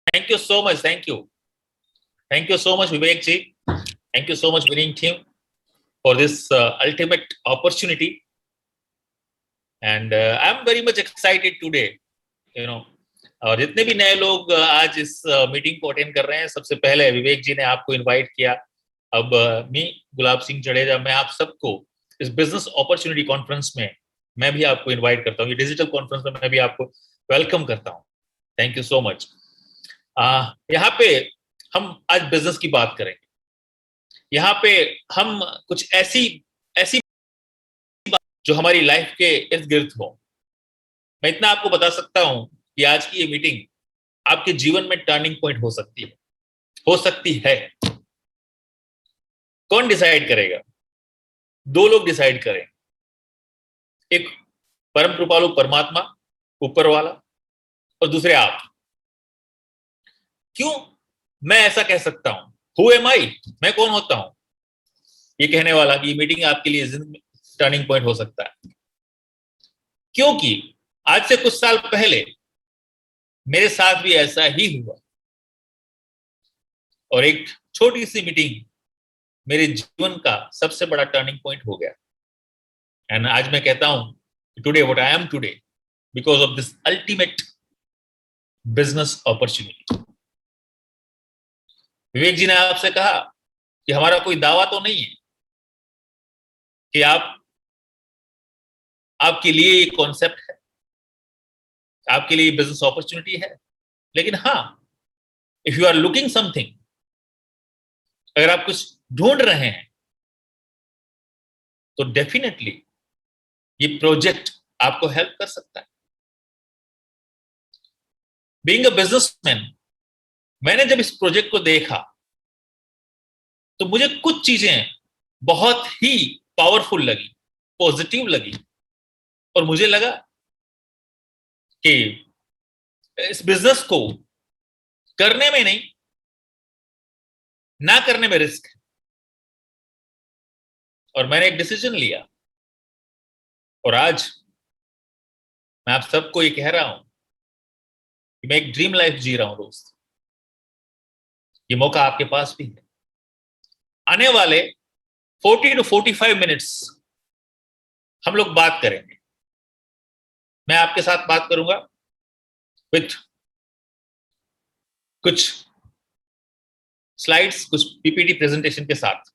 Thank you so much. Thank you so much, Vivek ji. Thank you so much, winning team, for this ultimate opportunity. And I'm very much excited today. You know, और जितने भी नए लोग आज इस meeting को attend कर रहे हैं, सबसे पहले विवेक जी ने आपको इनवाइट किया। अब मी गुलाब सिंह जडेजा, मैं आप सबको इस बिजनेस अपॉर्चुनिटी कॉन्फ्रेंस में मैं भी आपको इनवाइट करता हूँ। ये डिजिटल कॉन्फ्रेंस में मैं भी आपको वेलकम करता हूँ। Thank you so much. यहाँ पे हम आज बिजनेस की बात करेंगे। यहाँ पे हम कुछ ऐसी ऐसी बात जो हमारी लाइफ के इर्द गिर्द हो। मैं इतना आपको बता सकता हूँ कि आज की ये मीटिंग आपके जीवन में टर्निंग पॉइंट हो सकती है। कौन डिसाइड करेगा? दो लोग डिसाइड करें, एक परम कृपालु परमात्मा ऊपर वाला और दूसरे आप। क्यों मैं ऐसा कह सकता हूं? हु एम आई, मैं कौन होता हूं ये कहने वाला कि ये मीटिंग आपके लिए टर्निंग पॉइंट हो सकता है? क्योंकि आज से कुछ साल पहले मेरे साथ भी ऐसा ही हुआ और एक छोटी सी मीटिंग मेरे जीवन का सबसे बड़ा टर्निंग पॉइंट हो गया। एंड आज मैं कहता हूं today what I am today because of this ultimate business opportunity. Vivek ji ने आपसे कहा कि हमारा कोई दावा तो नहीं है कि आपके लिए ये कॉन्सेप्ट है, आपके लिए बिजनेस अपॉर्चुनिटी है, लेकिन हाँ, if you are looking something, अगर आप कुछ ढूंढ रहे हैं तो डेफिनेटली ये प्रोजेक्ट आपको हेल्प कर सकता है। बीइंग अ बिजनेसमैन, मैंने जब इस प्रोजेक्ट को देखा तो मुझे कुछ चीजें बहुत ही पावरफुल लगी, पॉजिटिव लगी, और मुझे लगा कि इस बिजनेस को करने में नहीं, ना करने में रिस्क है। और मैंने एक डिसीजन लिया और आज मैं आप सबको ये कह रहा हूं कि मैं एक ड्रीम लाइफ जी रहा हूं दोस्त। ये मौका आपके पास भी है। आने वाले 40 to 45 मिनट्स हम लोग बात करेंगे। मैं आपके साथ बात करूंगा विथ कुछ स्लाइड्स, कुछ पीपीटी प्रेजेंटेशन के साथ।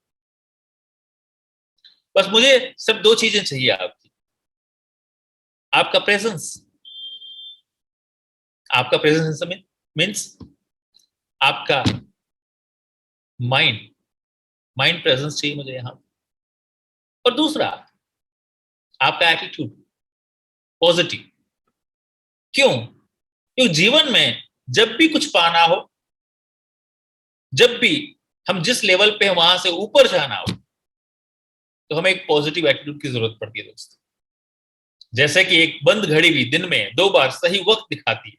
बस मुझे सब दो चीजें चाहिए आपकी। आपका प्रेजेंस, आपका प्रेजेंस मीन्स आपका माइंड माइंड प्रेजेंस चाहिए मुझे यहां। और दूसरा, आपका एटीट्यूड पॉजिटिव। क्यों जीवन में जब भी कुछ पाना हो, जब भी हम जिस लेवल पे वहां से ऊपर जाना हो, तो हमें एक पॉजिटिव एटीट्यूड की जरूरत पड़ती है दोस्त। जैसे कि एक बंद घड़ी भी दिन में 2 बार सही वक्त दिखाती है।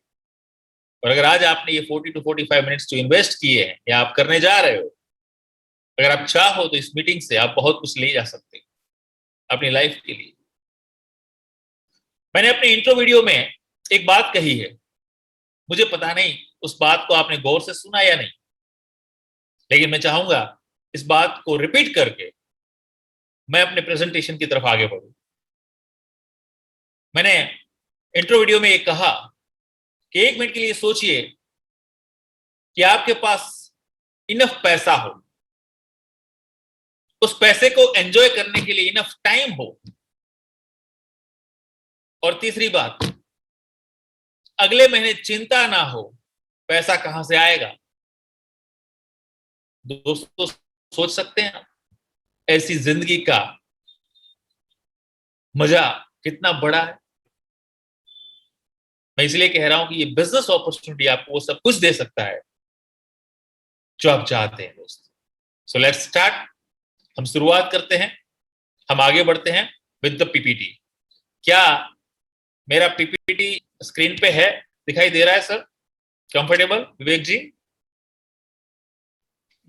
और अगर आज आपने ये 40 to 45 मिनट्स जो इन्वेस्ट किए हैं या आप करने जा रहे हो, अगर आप चाहो तो इस मीटिंग से आप बहुत कुछ ले जा सकते हो अपनी लाइफ के लिए। मैंने अपने इंट्रो वीडियो में एक बात कही है, मुझे पता नहीं उस बात को आपने गौर से सुना या नहीं, लेकिन मैं चाहूंगा इस बात को रिपीट करके मैं अपने प्रेजेंटेशन की तरफ आगे बढ़ूं। मैंने इंट्रो वीडियो में एक कहा कि 1 मिनट के लिए सोचिए कि आपके पास इनफ पैसा हो, उस पैसे को एंजॉय करने के लिए इनफ टाइम हो, और तीसरी बात, अगले महीने चिंता ना हो पैसा कहां से आएगा। दोस्तों, सोच सकते हैं ऐसी जिंदगी का मजा कितना बड़ा है। मैं इसलिए कह रहा हूं कि ये बिजनेस अपॉर्चुनिटी आपको वो सब कुछ दे सकता है जो आप चाहते हैं दोस्त। So let's start. हम शुरुआत करते हैं, हम आगे बढ़ते हैं विद द पीपीटी। क्या मेरा पीपीटी स्क्रीन पे है, दिखाई दे रहा है सर? कंफर्टेबल विवेक जी?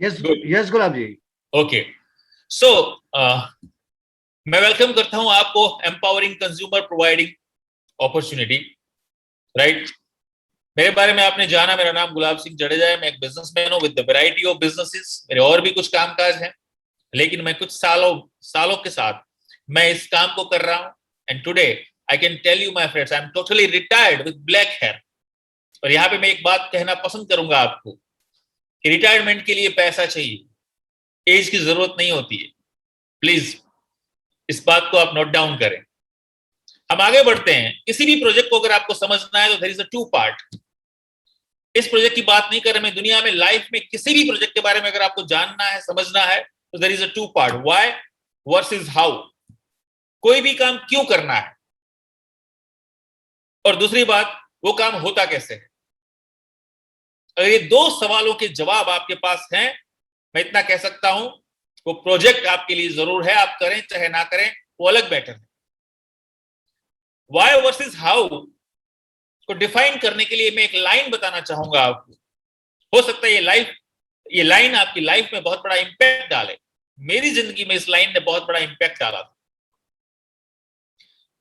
यस गुलाब जी। ओके, सो मैं वेलकम करता हूं आपको empowering consumer providing opportunity, right? मेरे बारे में आपने जाना, मेरा नाम गुलाब सिंह जडेजा है। मैं एक बिजनेसमैन हूँ with the variety of businesses. मेरे और भी कुछ कामकाज हैं, लेकिन मैं कुछ सालों सालों के साथ मैं इस काम को कर रहा हूँ। And today I can tell you my friends, I am totally retired with black hair. और यहाँ पे मैं एक बात कहना पसंद करूंगा आपको कि रिटायरमेंट के लिए पैसा चाहिए, एज की जरूरत नहीं होती है। प्लीज इस बात को आप नोट डाउन करें। हम आगे बढ़ते हैं। किसी भी प्रोजेक्ट को अगर आपको समझना है तो there is a two part. इस प्रोजेक्ट की बात नहीं कर रहे मैं, दुनिया में लाइफ में किसी भी प्रोजेक्ट के बारे में अगर आपको जानना है, समझना है, तो there is a two part, why versus how. कोई भी काम क्यों करना है, और दूसरी बात वो काम होता कैसे है। अगर ये दो सवालों के जवाब आपके पास हैं, मैं इतना कह सकता हूं, वो प्रोजेक्ट आपके लिए जरूर है। आप करें चाहे ना करें, वो अलग मैटर है। व्हाई वर्सेस हाउ को डिफाइन करने के लिए मैं एक लाइन बताना चाहूंगा आपको। हो सकता है ये लाइन आपकी लाइफ में बहुत बड़ा इंपैक्ट डाले। मेरी जिंदगी में इस लाइन ने बहुत बड़ा इंपैक्ट डाला था।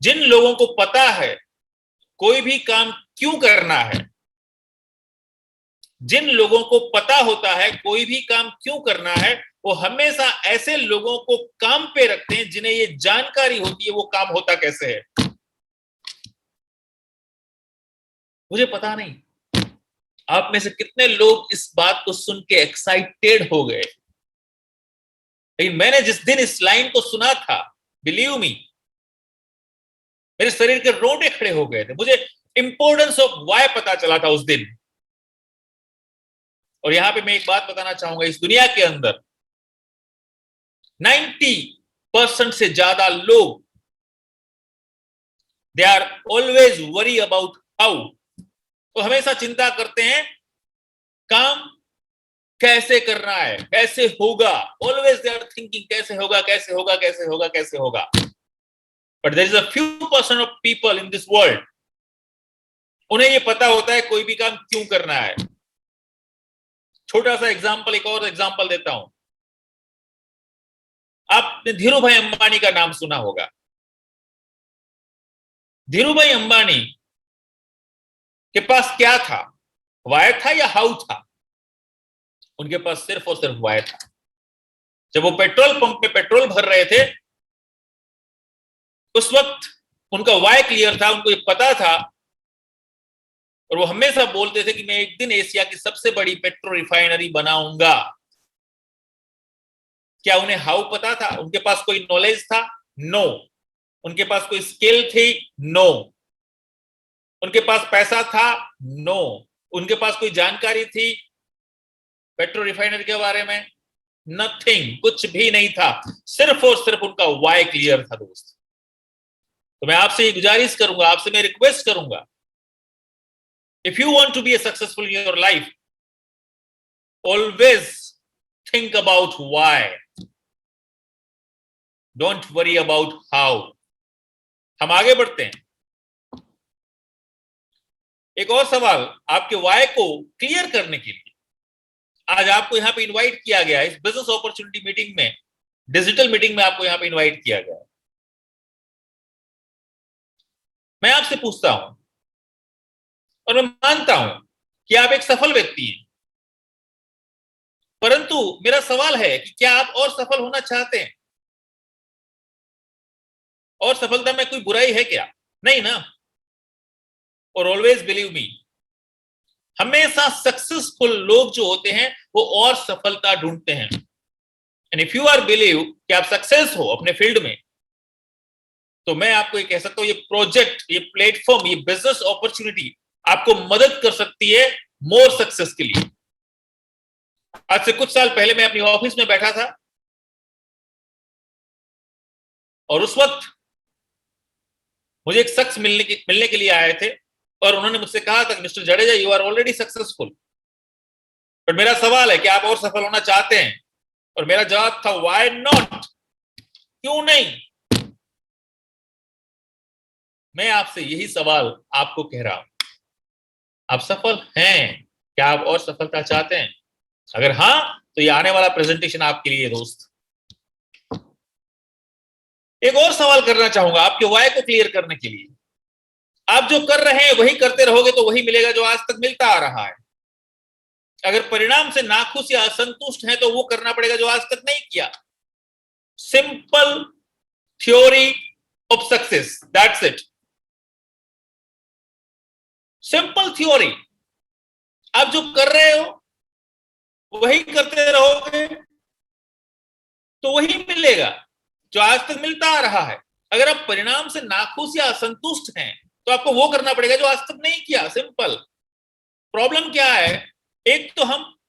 जिन लोगों को पता है कोई भी काम क्यों करना है, जिन लोगों को पता होता है कोई भी काम क्यों करना है, वो हमेशा ऐसे लोगों को काम पे रखते हैं जिन्हें ये जानकारी होती है वो काम होता कैसे है। मुझे पता नहीं आप में से कितने लोग इस बात को सुन के एक्साइटेड हो गए, लेकिन मैंने जिस दिन इस लाइन को सुना था, बिलीव मी, मेरे शरीर के रोंगटे खड़े हो गए थे। मुझे इंपॉर्टेंस ऑफ व्हाई पता चला था उस दिन। और यहां पे मैं एक बात बताना चाहूंगा, इस दुनिया के अंदर 90% से ज्यादा लोग they are always worry about how. तो हमेशा चिंता करते हैं काम कैसे करना है, कैसे होगा। ऑलवेज दे आर थिंकिंग कैसे होगा, कैसे होगा, कैसे होगा, कैसे होगा। But there is a few percent of people in this world, उन्हें ये पता होता है कोई भी काम क्यों करना है। छोटा सा एग्जांपल, एक और एग्जांपल देता हूं। आपने धीरू भाई अंबानी का नाम सुना होगा। धीरू भाई अंबानी के पास क्या था, वाई था या हाउ था? उनके पास सिर्फ और सिर्फ वाई था। जब वो पेट्रोल पंप पे पेट्रोल भर रहे थे, उस वक्त उनका वाई क्लियर था, उनको ये पता था। और वो हमेशा बोलते थे कि मैं एक दिन एशिया की सबसे बड़ी पेट्रो रिफाइनरी बनाऊंगा। क्या उन्हें हाउ पता था? उनके पास कोई नॉलेज था? नो। उनके पास कोई स्किल थी? नो। उनके पास पैसा था? नो। उनके पास कोई जानकारी थी पेट्रो रिफाइनरी के बारे में? नथिंग, कुछ भी नहीं था। सिर्फ और सिर्फ उनका वाई क्लियर था दोस्त। तो मैं आपसे ये गुजारिश करूंगा, आपसे मैं रिक्वेस्ट करूंगा, if you want to be successful in your life, always think about why, don't worry about how. हम आगे बढ़ते हैं। एक और सवाल आपके वाई को क्लियर करने के लिए आज आपको यहां पे इनवाइट किया गया है। इस बिजनेस अपॉर्चुनिटी मीटिंग में, डिजिटल मीटिंग में आपको यहां पे इनवाइट किया गया है। मैं आपसे पूछता हूं और मैं मानता हूं कि आप एक सफल व्यक्ति हैं, परंतु मेरा सवाल है कि क्या आप और सफल होना चाहते हैं? और सफलता में कोई बुराई है क्या? नहीं ना। और ऑलवेज बिलीव मी, हमेशा सक्सेसफुल लोग जो होते हैं वो और सफलता ढूंढते हैं। And if you are believe कि आप सक्सेस हो अपने फील्ड में, तो मैं आपको ये कह सकता हूं, ये प्रोजेक्ट, ये प्लेटफॉर्म, ये बिजनेस अपॉर्चुनिटी आपको मदद कर सकती है मोर सक्सेस के लिए। आज से कुछ साल पहले मैं अपनी ऑफिस में बैठा था और उस वक्त मुझे एक शख्स मिलने के लिए आए थे और उन्होंने मुझसे कहा था, mister Jadeja you are already successful, but मेरा सवाल है कि आप और सफल होना चाहते हैं? और मेरा जवाब था व्हाई नॉट, क्यों नहीं। मैं आपसे यही सवाल आपको कह रहा हूं, आप सफल हैं क्या? आप और सफलता चाहते हैं? अगर हां, तो ये आने वाला प्रेजेंटेशन आपके लिए दोस्त। एक और सवाल करना चाहूंगा आपके वाई को क्लियर करने के लिए। आप जो कर रहे हैं वही करते रहोगे तो वही मिलेगा जो आज तक मिलता आ रहा है। अगर परिणाम से नाखुश या असंतुष्ट हैं तो वो करना पड़ेगा जो आज तक नहीं किया। Simple theory of success, that's it. Simple theory. आप जो कर रहे हो वही करते रहोगे तो वही मिलेगा जो आज तक मिलता आ रहा है। अगर आप परिणाम से नाखुश या असंतुष्ट हैं तो आपको वो करना पड़ेगा जो आज तक नहीं किया। सिंपल। प्रॉब्लम क्या है, एक तो हम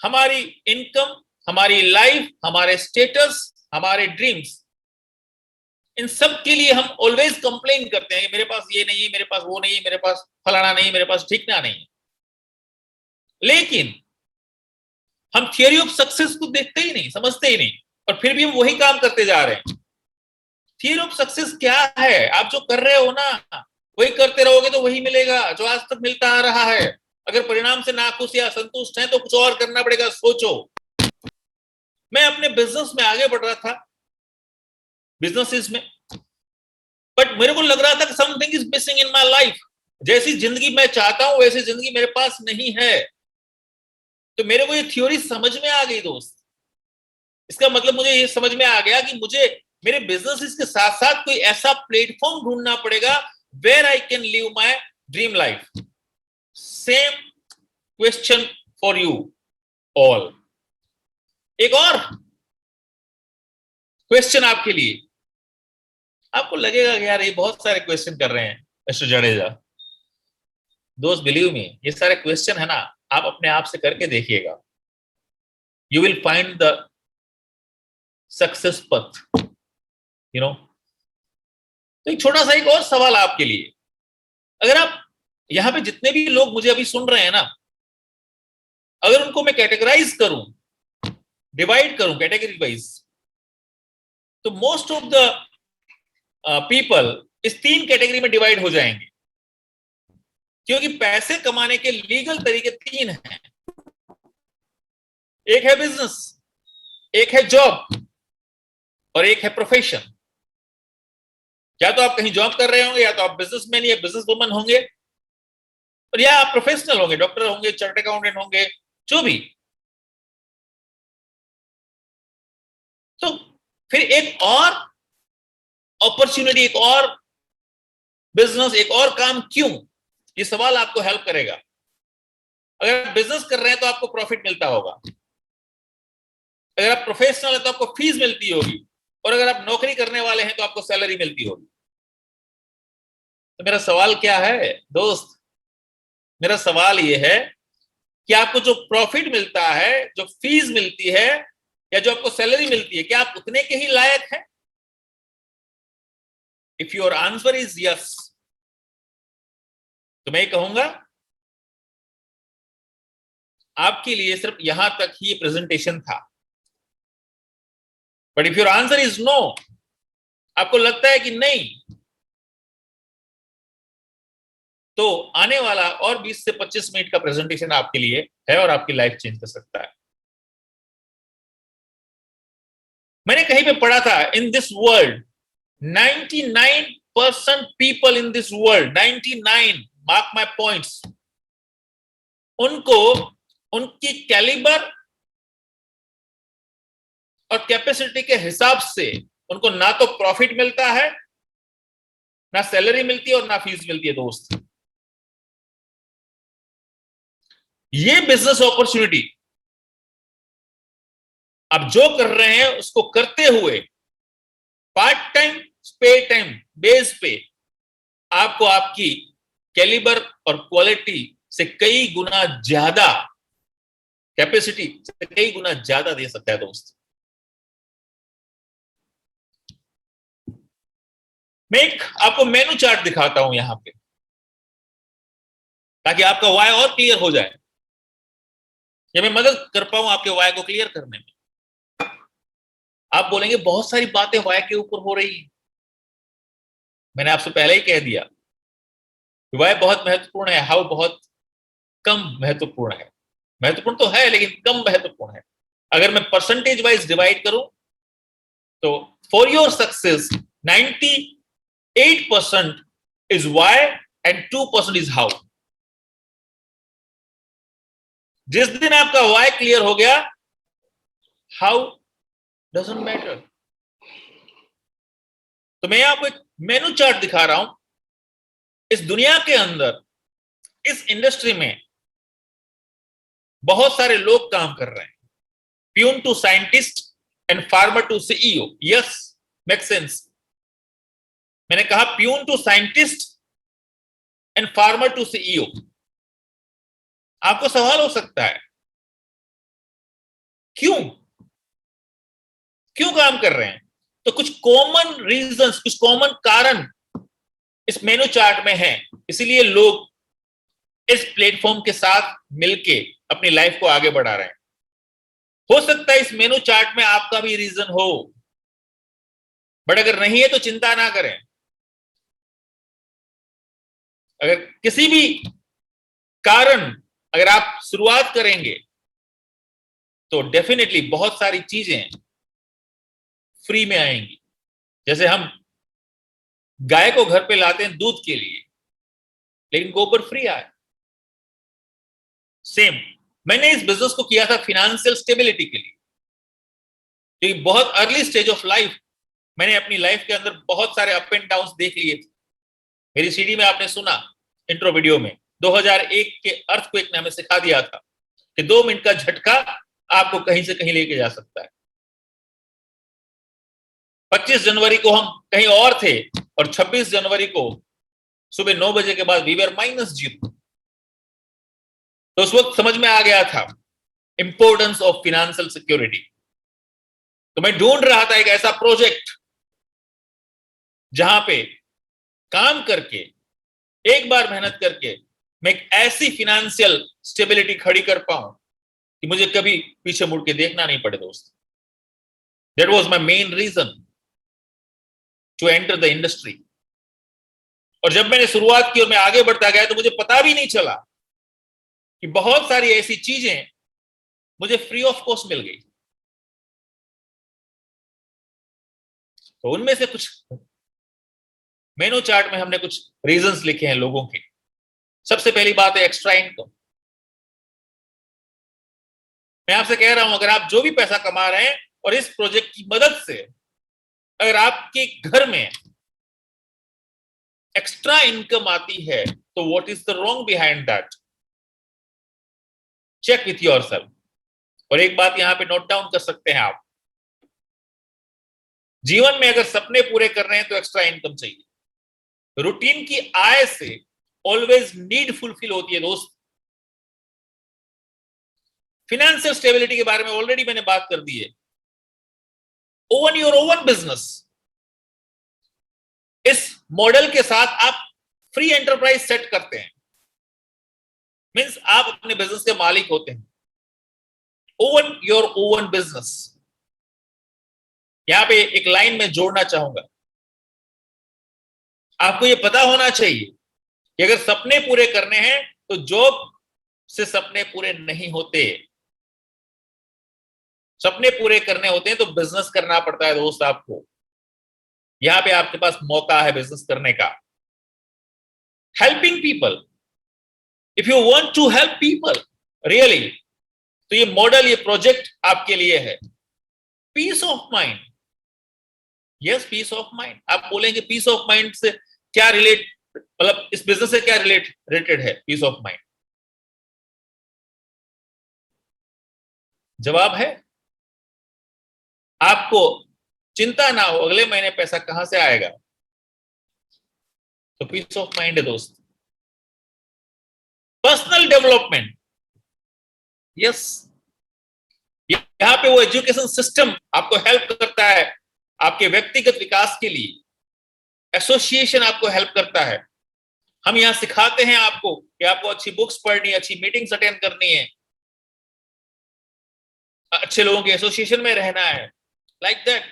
हमारी इनकम, हमारी लाइफ, हमारे स्टेटस, हमारे ड्रीम्स, इन सब के लिए हम ऑलवेज कंप्लेन करते हैं, मेरे पास ये नहीं है, मेरे पास वो नहीं है, मेरे पास फलाना नहीं, मेरे पास ठिकाना नहीं है। लेकिन हम थियरी ऑफ सक्सेस को देखते ही नहीं, समझते ही नहीं, और फिर भी हम वही काम करते जा रहे हैं। थियरी ऑफ सक्सेस क्या है? आप जो कर रहे हो ना वही करते रहोगे तो वही मिलेगा जो आज तक मिलता आ रहा है। अगर परिणाम से नाखुश या असंतुष्ट हैं तो कुछ और करना पड़ेगा। सोचो, मैं अपने बिजनेस में आगे बढ़ रहा था, बिजनेसेस में, बट मेरे को लग रहा था कि something is missing in my life. जैसी जिंदगी मैं चाहता हूं वैसी जिंदगी मेरे पास नहीं है। तो मेरे को ये थ्योरी समझ में आ गई दोस्त। इसका मतलब मुझे ये समझ में आ गया कि मुझे मेरे बिजनेस के साथ साथ कोई ऐसा प्लेटफॉर्म ढूंढना पड़ेगा where I can live my dream life. Same question for you all. एक और क्वेश्चन आपके लिए। आपको लगेगा कि यार ये बहुत सारे क्वेश्चन कर रहे हैं मिस्टर जडेजा। दोस्त बिलीव मी, ये सारे क्वेश्चन है ना, आप अपने आप से करके देखिएगा, you will find the success पथ, यू नो। तो एक छोटा सा एक और सवाल आपके लिए। अगर आप यहां पे जितने भी लोग मुझे अभी सुन रहे हैं ना, अगर उनको मैं कैटेगराइज करूं, डिवाइड करूं कैटेगरी वाइज, तो मोस्ट ऑफ द पीपल इस 3 कैटेगरी में डिवाइड हो जाएंगे। क्योंकि पैसे कमाने के लीगल तरीके 3 हैं। एक है बिजनेस, एक है जॉब, और एक है प्रोफेशन। या तो आप कहीं जॉब कर रहे होंगे, या तो आप बिजनेसमैन या बिजनेस वुमन होंगे, और या आप प्रोफेशनल होंगे, डॉक्टर होंगे, चार्टर्ड अकाउंटेंट होंगे, जो भी। तो फिर एक और अपॉर्चुनिटी, एक और बिजनेस, एक और काम क्यों? ये सवाल आपको हेल्प करेगा। अगर आप बिजनेस कर रहे हैं तो आपको प्रॉफिट मिलता होगा, अगर आप प्रोफेशनल है तो आपको फीस मिलती होगी, और अगर आप नौकरी करने वाले हैं तो आपको सैलरी मिलती होगी। तो मेरा सवाल क्या है दोस्त? मेरा सवाल यह है कि आपको जो प्रॉफिट मिलता है, जो फीस मिलती है, या जो आपको सैलरी मिलती है, क्या आप उतने के ही लायक हैं? If your answer is yes, तो मैं कहूंगा आपके लिए सिर्फ यहां तक ही प्रेजेंटेशन था। But if your answer is no, आपको लगता है कि नहीं, तो आने वाला और 20 से 25 मिनट का प्रेजेंटेशन आपके लिए है और आपकी लाइफ चेंज कर सकता है। मैंने कहीं पे पढ़ा था, इन this world 99% people in this world, 99, mark my points, उनको उनकी कैलिबर और कैपेसिटी के हिसाब से उनको ना तो प्रॉफिट मिलता है, ना सैलरी मिलती है, और ना फीस मिलती है दोस्त। ये बिजनेस अपॉर्चुनिटी आप जो कर रहे हैं उसको करते हुए part time, spare time base पे आपको आपकी कैलिबर और क्वालिटी से कई गुना ज्यादा, कैपेसिटी से कई गुना ज्यादा दे सकता है दोस्त। मैं एक आपको मेनू चार्ट दिखाता हूं यहां पे, ताकि आपका वाई और क्लियर हो जाए, या मैं मदद कर पाऊं आपके वाई को क्लियर करने में। आप बोलेंगे बहुत सारी बातें वाई के ऊपर हो रही है। मैंने आपसे पहले ही कह दिया कि वाई बहुत महत्वपूर्ण है, हाउ बहुत कम महत्वपूर्ण है। महत्वपूर्ण तो है लेकिन कम महत्वपूर्ण है। अगर मैं परसेंटेज वाइज डिवाइड करूं तो for your success 98% is why and 2% is how. जिस दिन आपका why क्लियर हो गया, how doesn't matter. तो मैं आपको एक मेनू चार्ट दिखा रहा हूं. इस दुनिया के अंदर, इस इंडस्ट्री में बहुत सारे लोग काम कर रहे हैं. Peon to scientist and farmer to CEO. Yes, make sense. मैंने कहा peon to scientist and farmer to CEO. आपको सवाल हो सकता है, क्यों काम कर रहे हैं? तो कुछ कॉमन रीजंस, कुछ कॉमन कारण इस मेनू चार्ट में है. इसीलिए लोग इस प्लेटफॉर्म के साथ मिलके अपनी लाइफ को आगे बढ़ा रहे हैं. हो सकता है इस मेनू चार्ट में आपका भी रीजन हो, बट अगर नहीं है तो चिंता ना करें. अगर किसी भी कारण अगर आप शुरुआत करेंगे तो डेफिनेटली बहुत सारी चीजें फ्री में आएंगी. जैसे हम गाय को घर पे लाते हैं दूध के लिए, लेकिन गोबर फ्री आए. सेम मैंने इस बिजनेस को किया था फाइनेंशियल स्टेबिलिटी के लिए, क्योंकि बहुत अर्ली स्टेज ऑफ लाइफ मैंने अपनी लाइफ के अंदर बहुत सारे अप एंड डाउन देख लिए थे. मेरी सीडी में आपने सुना इंट्रो वीडियो में, 2001 के अर्थक्वेक ने हमें सिखा दिया था कि 2 मिनट का झटका आपको कहीं से कहीं लेके जा सकता है. 25 जनवरी को हम कहीं और थे और 26 जनवरी को सुबह 9 बजे के बाद वी वर -0. तो उस वक्त समझ में आ गया था इंपॉर्टेंस ऑफ फाइनेंशियल सिक्योरिटी. तो मैं ढूंढ रहा था एक ऐसा प्रोजेक्ट जहां पे काम करके, एक बार मेहनत करके मैं एक ऐसी फाइनेंशियल स्टेबिलिटी खड़ी कर पाऊं कि मुझे कभी पीछे मुड़ के देखना नहीं पड़े. दोस्त, that was my main reason to enter the industry. और जब मैंने शुरुआत की और मैं आगे बढ़ता गया तो मुझे पता भी नहीं चला कि बहुत सारी ऐसी चीजें मुझे फ्री ऑफ कॉस्ट मिल गई. तो उनमें से कुछ मेनू चार्ट में हमने कुछ रीजंस लिखे हैं लोगों के. सबसे पहली बात है एक्स्ट्रा इनकम. मैं आपसे कह रहा हूं, अगर आप जो भी पैसा कमा रहे हैं और इस प्रोजेक्ट की मदद से अगर आपके घर में एक्स्ट्रा इनकम आती है तो what is the wrong behind that? Check with yourself. और एक बात यहां पे नोट डाउन कर सकते हैं आप, जीवन में अगर सपने पूरे कर रहे हैं तो एक्स्ट्रा इनकम चाहिए. रूटीन की आय से ऑलवेज नीड फुलफिल होती है. दोस्त, फाइनेंशियल स्टेबिलिटी के बारे में ऑलरेडी मैंने बात कर दी है. Oven your oven business. इस मॉडल के साथ आप फ्री एंटरप्राइज सेट करते हैं, मींस आप अपने बिजनेस के मालिक होते हैं. Oven your oven business. यहां पे एक लाइन में जोड़ना चाहूंगा, आपको यह पता होना चाहिए कि अगर सपने पूरे करने हैं तो जॉब से सपने पूरे नहीं होते. सपने पूरे करने होते हैं तो बिजनेस करना पड़ता है. दोस्त, आपको यहां पे आपके पास मौका है बिजनेस करने का. Helping people. If you want to help people really, तो ये मॉडल, ये प्रोजेक्ट आपके लिए है. Peace of mind. Yes, peace of mind. आप बोलेंगे पीस ऑफ माइंड से क्या रिलेट, मतलब इस बिजनेस से क्या रिलेटेड है पीस ऑफ माइंड? जवाब है, आपको चिंता ना हो अगले महीने पैसा कहां से आएगा, तो पीस ऑफ माइंड है. दोस्त, पर्सनल डेवलपमेंट. यस, यहां पे वो एजुकेशन सिस्टम आपको हेल्प करता है आपके व्यक्तिगत विकास के लिए. एसोसिएशन आपको हेल्प करता है. हम यहां सिखाते हैं आपको कि आपको अच्छी बुक्स पढ़नी है, अच्छी मीटिंग्स अटेंड करनी है, अच्छे लोगों के एसोसिएशन में रहना है, लाइक दैट.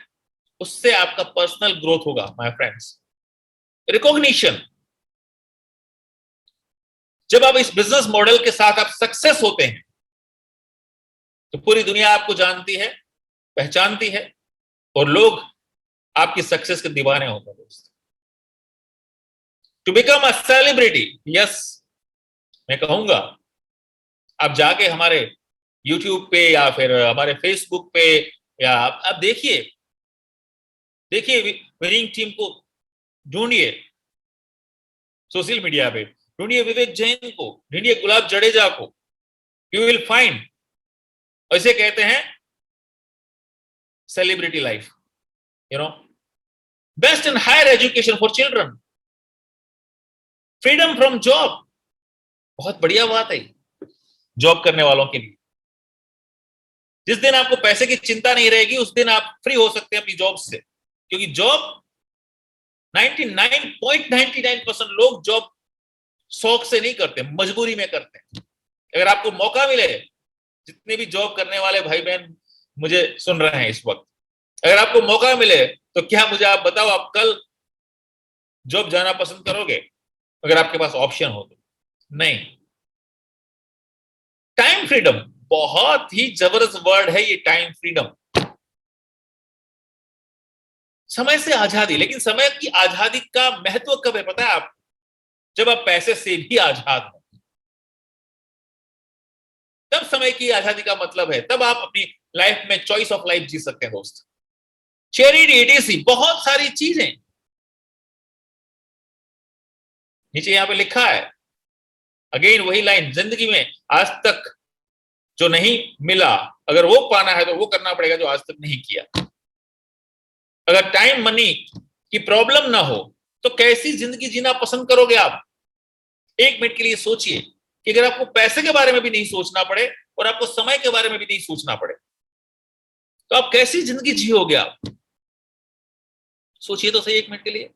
उससे आपका पर्सनल ग्रोथ होगा माय फ्रेंड्स. रिकॉग्निशन. जब आप इस बिजनेस मॉडल के साथ आप सक्सेस होते हैं तो पूरी दुनिया आपको जानती है, पहचानती है, और लोग आपकी सक्सेस के दीवाने होते हैं. दोस्त, to become a celebrity, yes, मैं कहूंगा आप जाके हमारे YouTube पे या फिर हमारे Facebook पे, या आप देखिए, देखिए विनिंग टीम को ढूंढिए सोशल मीडिया पे, ढूंढिए विवेक जैन को, ढूंढिए गुलाब जडेजा को, यू विल फाइंड, ऐसे कहते हैं celebrity life, you know, best in higher education for children, freedom from job, बहुत बढ़िया बात है जॉब करने वालों के लिए। जिस दिन आपको पैसे की चिंता नहीं रहेगी उस दिन आप फ्री हो सकते हैं अपनी जॉब से, क्योंकि जॉब 99.99% लोग जॉब शौक से नहीं करते, मजबूरी में करते हैं। अगर आपको मौका मिले, जितने भी जॉब करने वाले भाई बहन मुझे सुन रहे हैं इस वक्त, अगर आपको मौका मिले तो क्या मुझे आप बताओ, आप कल जॉब जाना पसंद करोगे अगर आपके पास ऑप्शन हो तो? नहीं। टाइम फ्रीडम, बहुत ही जबरदस्त वर्ड है ये टाइम फ्रीडम, समय से आजादी। लेकिन समय की आजादी का महत्व कब है पता है आप? जब आप पैसे से भी आजाद हो, तब समय की आजादी का मतलब है, तब आप अपनी लाइफ में चॉइस ऑफ लाइफ जी सकते हैं दोस्त। चैरिटी, एडीसी, बहुत सारी चीजें नीचे यहां पे लिखा है। अगेन वही लाइन, जिंदगी में आज तक जो नहीं मिला, अगर वो पाना है तो वो करना पड़ेगा जो आज तक नहीं किया। अगर टाइम मनी की प्रॉब्लम ना हो तो कैसी जिंदगी जीना पसंद करोगे आप? एक मिनट के लिए सोचिए कि अगर आपको पैसे के बारे में भी नहीं सोचना पड़े और आपको समय के बारे में भी नहीं सोचना पड़े तो आप कैसी जिंदगी जियोगे आप? सोचिए तो सही एक मिनट के लिए।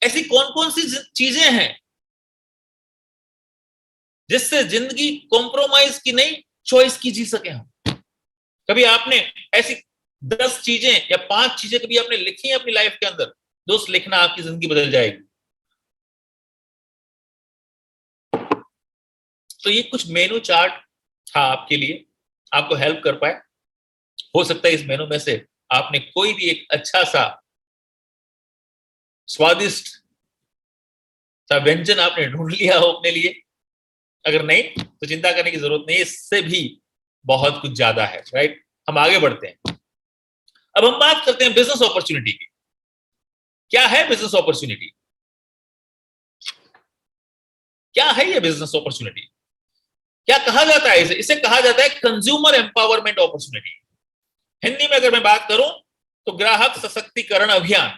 ऐसी कौन कौन सी चीजें हैं जिससे जिंदगी कॉम्प्रोमाइज की नहीं, चॉइस की जी सके हम? कभी आपने ऐसी 10 चीजें या 5 चीजें कभी आपने लिखी हैं अपनी लाइफ के अंदर? दोस्त, लिखना, आपकी जिंदगी बदल जाएगी। तो ये कुछ मेनू चार्ट था आपके लिए, आपको हेल्प कर पाए। हो सकता है इस मेनू में से आपने कोई भी एक अच्छा सा स्वादिष्ट सा व्यंजन आपने ढूंढ लिया हो अपने लिए। अगर नहीं तो चिंता करने की जरूरत नहीं, इससे भी बहुत कुछ ज्यादा है, राइट? हम आगे बढ़ते हैं। अब हम बात करते हैं बिजनेस अपॉर्चुनिटी की। क्या है बिजनेस अपॉर्चुनिटी? क्या है ये बिजनेस अपॉर्चुनिटी? क्या कहा जाता है इसे? इसे कहा जाता है कंज्यूमर एम्पावरमेंट अपॉर्चुनिटी। हिंदी में अगर मैं बात करूं तो ग्राहक सशक्तिकरण अभियान।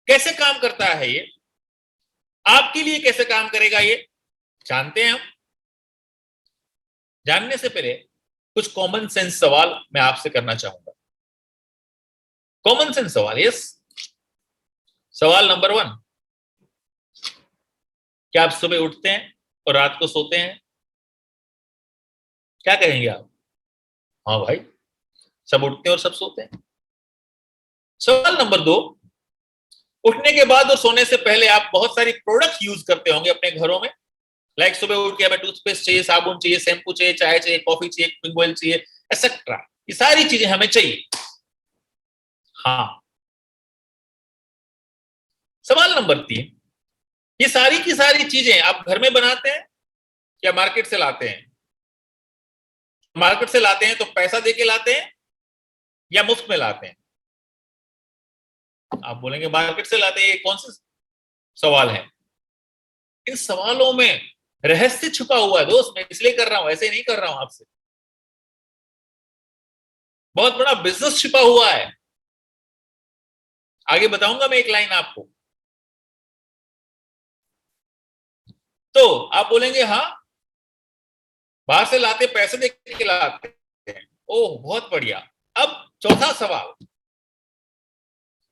कैसे काम करता है ये? आपके लिए कैसे काम करेगा ये जानते हैं हम। जानने से पहले कुछ कॉमन सेंस सवाल मैं आपसे करना चाहूंगा। कॉमन सेंस सवाल, यस। सवाल नंबर 1, क्या आप सुबह उठते हैं और रात को सोते हैं? क्या कहेंगे आप? हाँ भाई, सब उठते हैं और सब सोते हैं। सवाल नंबर 2, उठने के बाद और सोने से पहले आप बहुत सारी प्रोडक्ट यूज करते होंगे अपने घरों में। लाइक सुबह उठ के हमें टूथपेस्ट चाहिए, साबुन चाहिए, शैम्पू चाहिए, चाय चाहिए, कॉफी चाहिए, कुकिंग ऑयल चाहिए, एक्सेट्रा। ये सारी चीजें हमें चाहिए। हाँ। सवाल नंबर 3, ये सारी की सारी चीजें आप घर में बनाते हैं या मार्केट से लाते हैं? मार्केट से लाते हैं तो पैसा देके लाते हैं या मुफ्त में लाते हैं? आप बोलेंगे मार्केट से लाते हैं। ये कौन सा सवाल है? इन सवालों में रहस्य छुपा हुआ है दोस्त। मैं इसलिए कर रहा हूं, ऐसे नहीं कर रहा हूं आपसे। बहुत बड़ा बिजनेस छिपा हुआ है। आगे बताऊंगा मैं एक लाइन आपको। तो आप बोलेंगे हाँ, बाहर से लाते, पैसे दे के लाते हैं। ओह बहुत बढ़िया। अब चौथा सवाल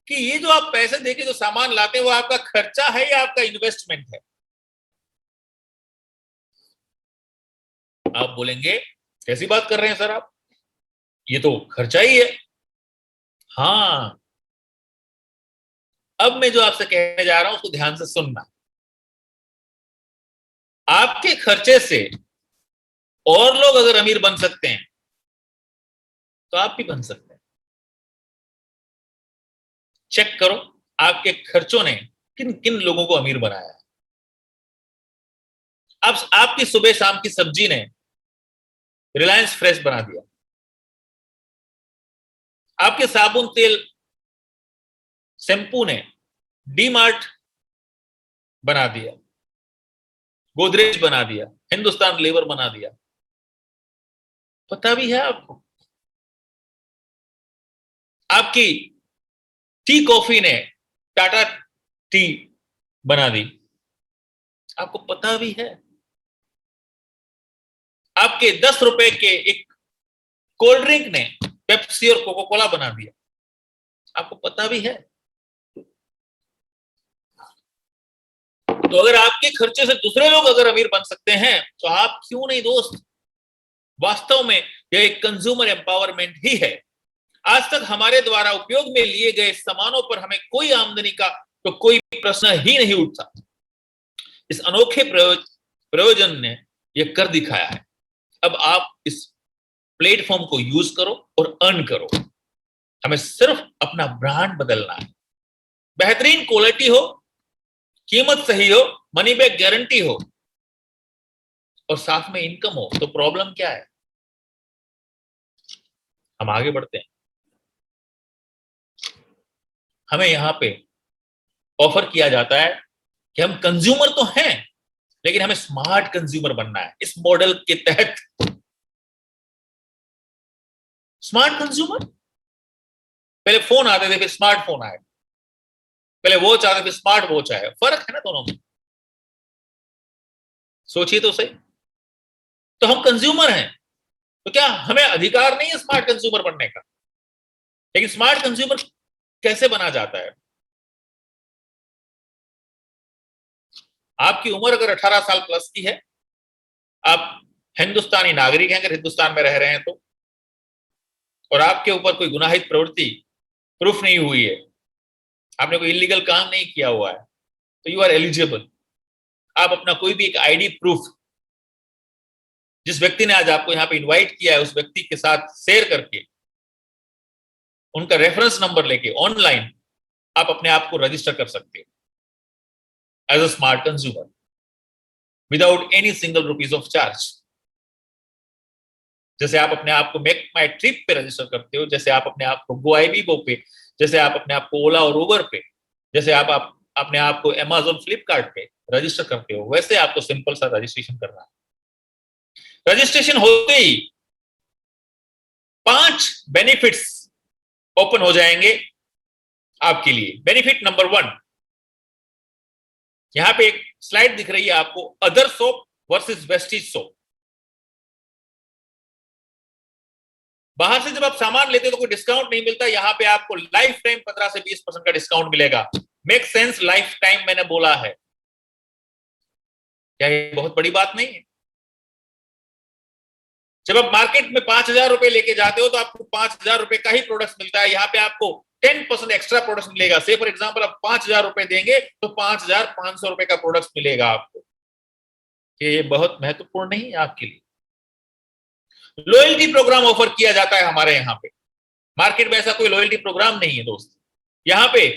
कि ये जो आप पैसे देके जो सामान लाते हैं वो आपका खर्चा है या आपका इन्वेस्टमेंट है? आप बोलेंगे कैसी बात कर रहे हैं सर आप, ये तो खर्चा ही है। हाँ, अब मैं जो आपसे कहने जा रहा हूं उसको ध्यान से सुनना। आपके खर्चे से और लोग अगर अमीर बन सकते हैं तो आप भी बन सकते हैं। चेक करो आपके खर्चों ने किन किन लोगों को अमीर बनाया है। अब आपकी सुबह शाम की सब्जी ने रिलायंस फ्रेश बना दिया, आपके साबुन तेल शैम्पू ने डी मार्ट बना दिया, गोदरेज बना दिया, हिंदुस्तान लेवर बना दिया। पता भी है आपको? आपकी टी कॉफी ने टाटा टी बना दी, आपको पता भी है? आपके 10 रुपए के एक कोल्ड ड्रिंक ने पेप्सी और कोका कोला बना दिया, आपको पता भी है? तो अगर आपके खर्चे से दूसरे लोग अगर अमीर बन सकते हैं तो आप क्यों नहीं दोस्त? वास्तव में यह एक कंज्यूमर एम्पावरमेंट ही है। आज तक हमारे द्वारा उपयोग में लिए गए सामानों पर हमें कोई आमदनी का तो कोई प्रश्न ही नहीं उठता। इस अनोखे प्रयोजन ने यह कर दिखाया है। अब आप इस प्लेटफॉर्म को यूज करो और अर्न करो। हमें सिर्फ अपना ब्रांड बदलना है। बेहतरीन क्वालिटी हो, कीमत सही हो, मनी बैक गारंटी हो और साथ में इनकम हो, तो प्रॉब्लम क्या है? हम आगे बढ़ते हैं। हमें यहां पे ऑफर किया जाता है कि हम कंज्यूमर तो हैं, लेकिन हमें स्मार्ट कंज्यूमर बनना है। इस मॉडल के तहत स्मार्ट कंज्यूमर, पहले फोन आते थे, फिर स्मार्टफोन आए, पहले वॉच आते फिर स्मार्ट वॉच आए। फर्क है ना दोनों में? सोचिए तो सही। तो हम कंज्यूमर हैं, तो क्या हमें अधिकार नहीं है स्मार्ट कंज्यूमर बनने का? लेकिन स्मार्ट कंज्यूमर कैसे बना जाता है? आपकी उम्र अगर 18 साल प्लस की है, आप हिंदुस्तानी नागरिक हैं अगर हिंदुस्तान में रह रहे हैं तो, और आपके ऊपर कोई गुनाहित प्रवृत्ति प्रूफ नहीं हुई है, आपने कोई इलीगल काम नहीं किया हुआ है, तो यू आर एलिजिबल। आप अपना कोई भी एक आईडी प्रूफ, जिस व्यक्ति ने आज आपको यहां पे इनवाइट किया है उस व्यक्ति के साथ शेयर करके, उनका रेफरेंस नंबर लेके ऑनलाइन आप अपने आप को रजिस्टर कर सकते हो as a smart consumer without any single rupees of charge. जैसे आप अपने आप को मेक माई ट्रिप पे रजिस्टर करते हो, जैसे आप अपने आप को गोआईबीबो पे, जैसे आप अपने आप को ओला और उबर पे, जैसे आप अपने आप को अमेजोन फ्लिपकार्ट पे रजिस्टर करते हो, वैसे आपको सिंपल सा रजिस्ट्रेशन करना है। रजिस्ट्रेशन होते ही 5 बेनिफिट्स ओपन हो जाएंगे आपके लिए। बेनिफिट नंबर 1, यहां पे एक स्लाइड दिख रही है आपको, other soap versus Vestige soap. बाहर से जब आप सामान लेते हो तो कोई डिस्काउंट नहीं मिलता, यहां पे आपको लाइफ टाइम 15 से 20% का डिस्काउंट मिलेगा। Make sense? लाइफ टाइम मैंने बोला है, क्या ये बहुत बड़ी बात नहीं है? जब आप मार्केट में 5,000 रुपए लेके जाते हो तो आपको 5,000 रुपए का ही प्रोडक्ट मिलता है, यहाँ पे आपको 10% एक्स्ट्रा प्रोडक्ट मिलेगा। से फॉर एग्जाम्पल आप 5,000 रुपए देंगे तो 5,500 रुपए का प्रोडक्ट मिलेगा आपको। ये बहुत महत्वपूर्ण नहीं है आपके लिए? लॉयल्टी प्रोग्राम ऑफर किया जाता है हमारे यहाँ पे। मार्केट में ऐसा कोई लॉयल्टी प्रोग्राम नहीं है दोस्त। यहाँ पे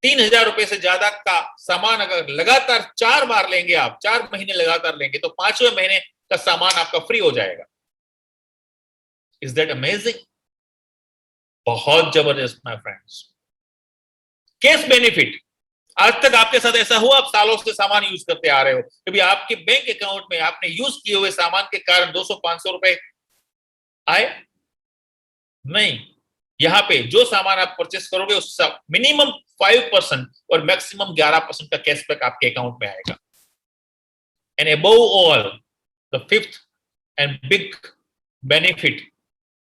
3,000 रुपए से ज्यादा का सामान अगर लगातार 4 बार लेंगे, आप 4 महीने लगातार लेंगे, तो 5वें महीने का सामान आपका फ्री हो जाएगा। Is that amazing? बहुत जबरदस्त माय फ्रेंड्स। कैश बेनिफिट, आज तक आपके साथ ऐसा हुआ, आप सालों से सामान यूज करते आ रहे हो, कभी आपके बैंक अकाउंट में आपने यूज किए हुए सामान के कारण 200-500 रुपए आए? नहीं। यहां पे जो सामान आप परचेस करोगे उस मिनिमम 5% और मैक्सिमम 11% का कैशबैक आपके अकाउंट में आएगा। And above all, the 5th and big benefit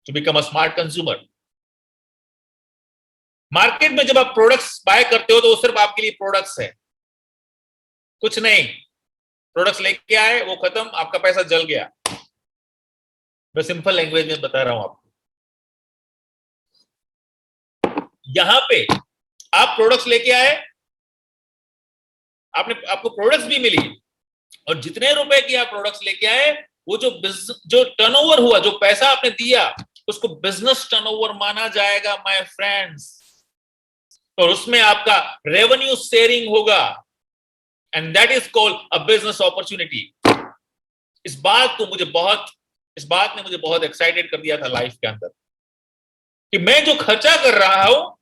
to become a smart consumer, market में जब आप प्रोडक्ट्स बाय करते हो तो वो सिर्फ आपके लिए प्रोडक्ट्स है, कुछ नहीं। प्रोडक्ट्स लेके आए, वो खत्म, आपका पैसा जल गया। मैं सिंपल लैंग्वेज में बता रहा हूं आपको। यहां पे आप प्रोडक्ट्स लेके आए, आपको प्रोडक्ट्स भी मिली, और जितने रुपए की आप प्रोडक्ट्स लेके आए, वो जो टर्नओवर हुआ, जो पैसा आपने दिया, उसको बिजनेस टर्नओवर माना जाएगा माय फ्रेंड्स। और उसमें आपका रेवेन्यू शेयरिंग होगा, and that is called a business opportunity. इस बात ने मुझे बहुत एक्साइटेड कर दिया था लाइफ के अंदर, कि मैं जो खर्चा कर रहा हूं,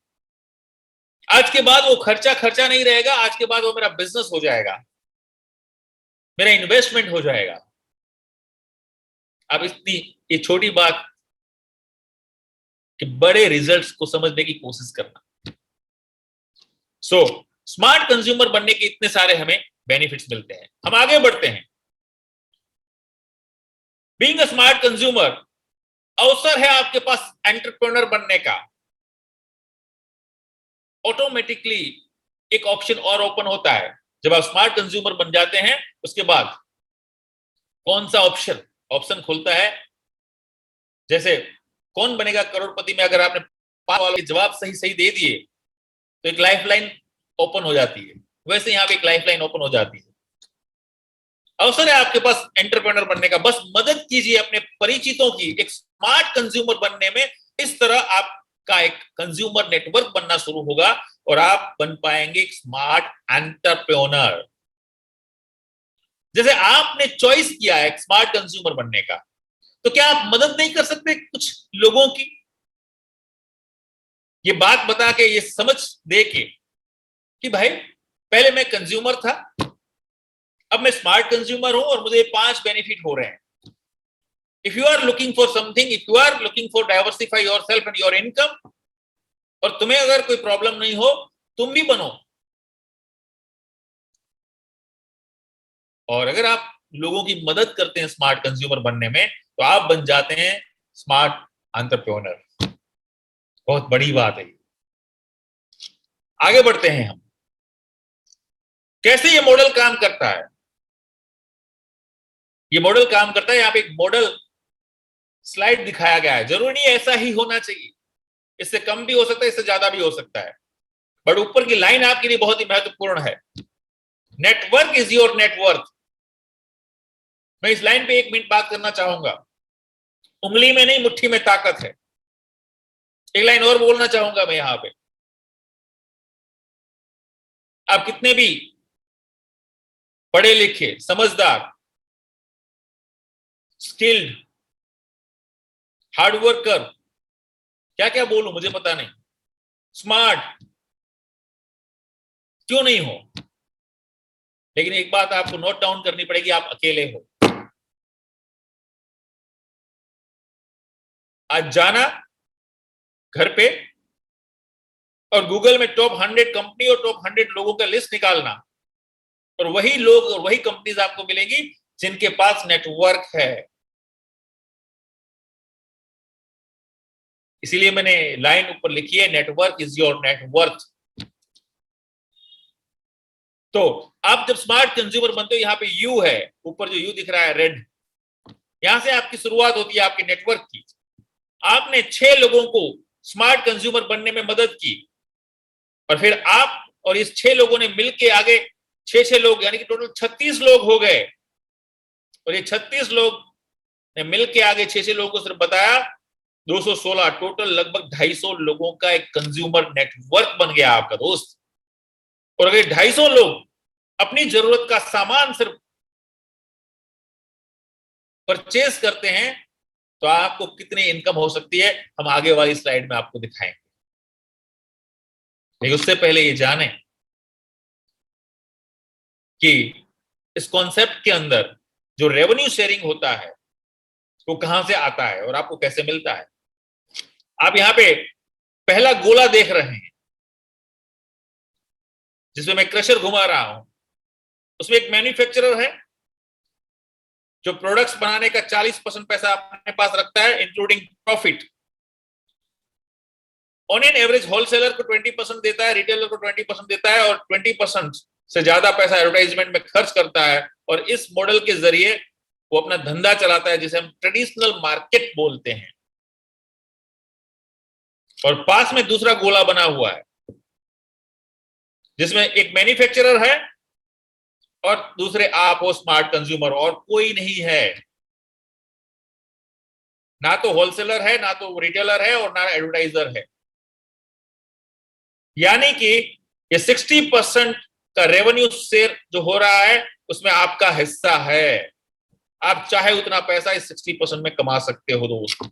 आज के बाद वो खर्चा खर्चा नहीं रहेगा, आज के बाद वो मेरा बिजनेस हो जाएगा, मेरा इन्वेस्टमेंट हो जाएगा। अब इतनी ये छोटी बात कि बड़े रिजल्ट्स को समझने की कोशिश करना। सो स्मार्ट कंज्यूमर बनने के इतने सारे हमें बेनिफिट्स मिलते हैं। हम आगे बढ़ते हैं। बीइंग अ स्मार्ट कंज्यूमर, अवसर है आपके पास एंटरप्रेन्योर बनने का। ऑटोमेटिकली एक ऑप्शन और ओपन होता है जब आप स्मार्ट कंज्यूमर बन जाते हैं। उसके बाद कौन सा ऑप्शन खुलता है? जैसे कौन बनेगा करोड़पति में, अगर आपने 5 सवाल के जवाब सही सही दे दिए तो एक लाइफलाइन ओपन हो जाती है। वैसे यहां पे एक लाइफलाइन ओपन हो जाती है। अवसर है आपके पास एंटरप्रेन्योर बनने का, बस मदद कीजिए अपने परिचितों की एक स्मार्ट कंज्यूमर बनने में। इस तरह आपका एक कंज्यूमर नेटवर्क बनना शुरू होगा और आप बन पाएंगे एक स्मार्ट एंटरप्रेन्योर। जैसे आपने चॉइस किया है एक स्मार्ट कंज्यूमर बनने का, तो क्या आप मदद नहीं कर सकते कुछ लोगों की? ये बात बता के, ये समझ दे के कि भाई पहले मैं कंज्यूमर था, अब मैं स्मार्ट कंज्यूमर हूं और मुझे 5 बेनिफिट हो रहे हैं। If you are looking for something, if you are looking for diversify yourself and your income, और तुम्हें अगर कोई प्रॉब्लम नहीं हो, तुम भी बनो। और अगर आप लोगों की मदद करते हैं स्मार्ट कंज्यूमर बनने में, तो आप बन जाते हैं स्मार्ट एंटरप्रेन्योर। बहुत बड़ी बात है। आगे बढ़ते हैं हम। कैसे ये मॉडल काम करता है? ये मॉडल काम करता है, यहां पे एक मॉडल स्लाइड दिखाया गया है। जरूरी नहीं ऐसा ही होना चाहिए, इससे कम भी हो सकता है, इससे ज्यादा भी हो सकता है, बट ऊपर की लाइन आपके लिए बहुत ही महत्वपूर्ण है। Network is your net worth. मैं इस लाइन पे 1 मिनट बात करना चाहूंगा। उंगली में नहीं, मुट्ठी में ताकत है। एक लाइन और बोलना चाहूंगा मैं यहां पे। आप कितने भी पढ़े लिखे, समझदार, स्किल्ड, हार्ड वर्कर, क्या क्या बोलूं मुझे पता नहीं, स्मार्ट क्यों नहीं हो, लेकिन एक बात आपको नोट डाउन करनी पड़ेगी, आप अकेले हो। आज जाना घर पे और गूगल में टॉप 100 कंपनी और टॉप 100 लोगों का लिस्ट निकालना, और वही लोग और वही कंपनीज आपको मिलेंगी जिनके पास नेटवर्क है। इसीलिए मैंने लाइन ऊपर लिखी है, नेटवर्क इज योर नेटवर्थ। तो आप जब स्मार्ट कंज्यूमर बनते हो, यहां पे यू है, ऊपर जो यू दिख रहा है रेड, यहां से आपकी शुरुआत होती है आपके नेटवर्क की। आपने 6 लोगों को स्मार्ट कंज्यूमर बनने में मदद की, और फिर आप और इस 6 लोगों ने मिलके आगे 6 लोग, यानी कि टोटल 36 लोग हो गए। और ये 36 लोग ने मिलके आगे 6 लोगों को सिर्फ बताया, 216, टोटल लगभग 250 लोगों का एक कंज्यूमर नेटवर्क बन गया आपका दोस्त। और अगर 250 लोग अपनी जरूरत का सामान सिर्फ परचेज करते हैं, तो आपको कितनी इनकम हो सकती है, हम आगे वाली स्लाइड में आपको दिखाएंगे। लेकिन उससे पहले ये जाने कि इस कॉन्सेप्ट के अंदर जो रेवेन्यू शेयरिंग होता है वो कहां से आता है और आपको कैसे मिलता है। आप यहां पे पहला गोला देख रहे हैं जिसमें मैं क्रशर घुमा रहा हूं, उसमें एक मैन्युफैक्चरर है जो प्रोडक्ट्स बनाने का 40% पैसा अपने पास रखता है, including profit. On an average wholesaler को 20% देता है, रिटेलर को 20% देता है, और 20% से ज्यादा पैसा एडवर्टाइजमेंट में खर्च करता है। और इस मॉडल के जरिए वो अपना धंधा चलाता है, जिसे हम ट्रेडिशनल मार्केट बोलते हैं। और पास में दूसरा गोला बना हुआ है जिसमें एक मैन्युफैक्चरर है और दूसरे आप हो स्मार्ट कंज्यूमर, और कोई नहीं है। ना तो होलसेलर है, ना तो रिटेलर है, और ना एडवर्टाइजर है। यानी कि ये 60% का रेवेन्यू शेयर जो हो रहा है उसमें आपका हिस्सा है। आप चाहे उतना पैसा इस 60% में कमा सकते हो दोस्त।